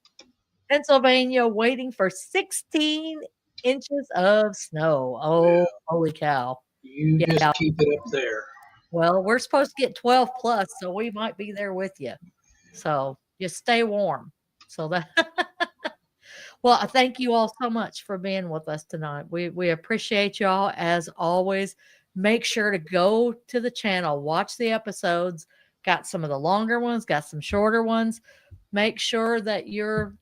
Pennsylvania waiting for 16 inches of snow. Oh, Well, holy cow. you Yeah. just keep it up there. Well, we're supposed to get 12 plus, so we might be there with you. So just stay warm. So that Well, I thank you all so much for being with us tonight. We appreciate y'all as always. Make sure to go to the channel, watch the episodes. Got some of the longer ones, got some shorter ones. Make sure that you're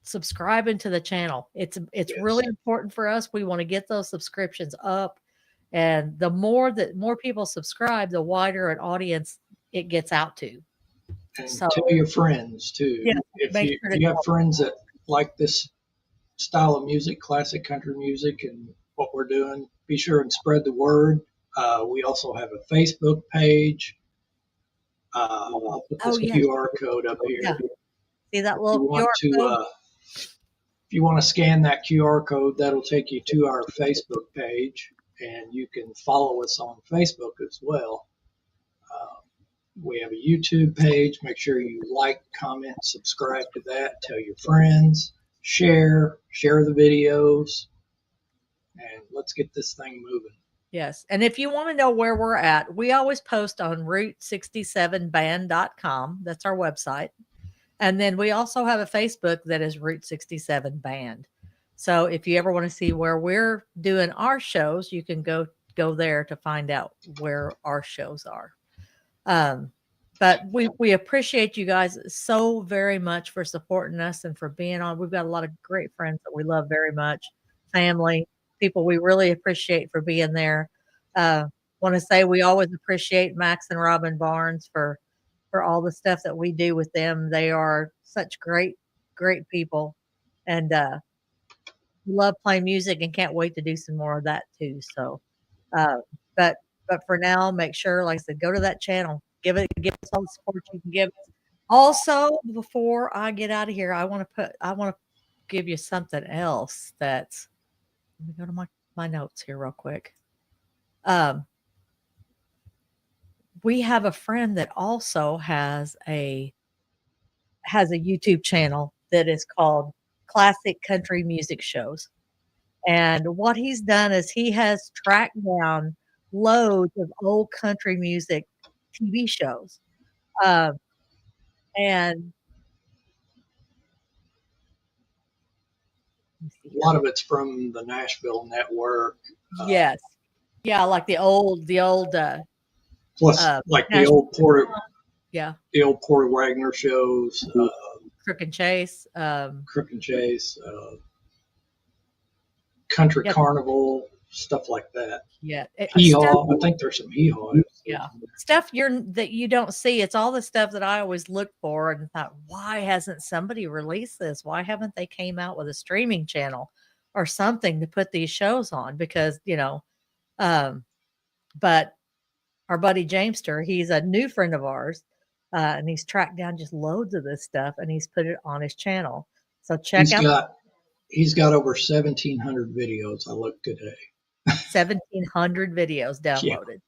subscribing to the channel. It's really Yes. important for us. We want to get those subscriptions up. And the more people subscribe, the wider an audience it gets out to. And So tell your friends too. yeah, If make you sure if to you have friends that like this style of music, classic country music, and what we're doing, be sure and spread the word. We also have a Facebook page. I'll put Oh this yeah, QR code up yeah. here. See that If you little want QR to, code? if you want to scan that QR code, that'll take you to our Facebook page, and you can follow us on Facebook as well. Uh, we have a YouTube page. Make sure you like, comment, subscribe to that. Tell your friends, share the videos, and let's get this thing moving. Yes. And if you want to know where we're at, we always post on route67band.com. That's our website. And then we also have a Facebook that is Route 67 Band. So if you ever want to see where we're doing our shows, you can go there to find out where our shows are. Um, but we appreciate you guys so very much for supporting us and for being on. We've got a lot of great friends that we love very much, family, people we really appreciate for being there. Want to say we always appreciate Max and Robin Barnes for all the stuff that we do with them. They are such great people, and love playing music and can't wait to do some more of that too. So, uh, but but for now, make sure, like I said, go to that channel, give us all the support you can give us. Also, before I get out of here, I want to give you something else. That's let me go to my notes here real quick. Um, we have a friend that also has a YouTube channel that is called Classic Country Music Shows. And what he's done is he has tracked down loads of old country music TV shows. Um, and let me see A here. lot of it's from the Nashville network, uh, Yes. Yeah, like the old plus uh like Nashville, yeah, the old Porter Wagner shows, Crook and Chase. Crook and Chase, Country Yeah, Carnival, stuff like that. yeah. Hee Stuff, haw. I think there's some hee haw yeah. episodes in there. Stuff that you don't see. It's all the stuff that I always look for and thought, why hasn't somebody released this? Why haven't they came out with a streaming channel or something to put these shows on? Because, um, but our buddy Jamester, he's a new friend of ours, and he's tracked down just loads of this stuff and he's put it on his channel. So check He's out got he's got over 1,700 videos. I looked today. 1,700 videos Yeah, downloaded.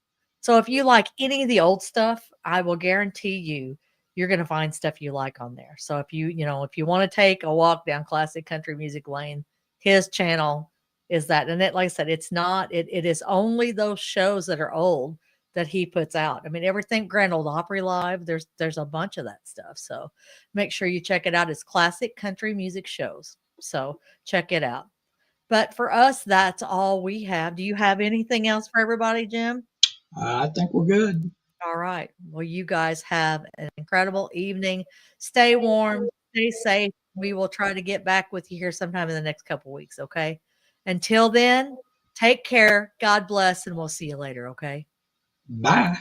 So if you like any of the old stuff, I will guarantee you're going to find stuff you like on there. So if you want to take a walk down classic country music lane, his channel is that. And like I said, it is only those shows that are old that he puts out. I mean, everything Grand Old Opry Live, there's a bunch of that stuff. So make sure you check it out. It's classic country music shows. So check it out. But for us, that's all we have. Do you have anything else for everybody, Jim? I think we're good. All right. Well, you guys have an incredible evening. Stay warm, stay safe. We will try to get back with you here sometime in the next couple weeks, okay? Until then, take care. God bless, and we'll see you later, okay? Bye.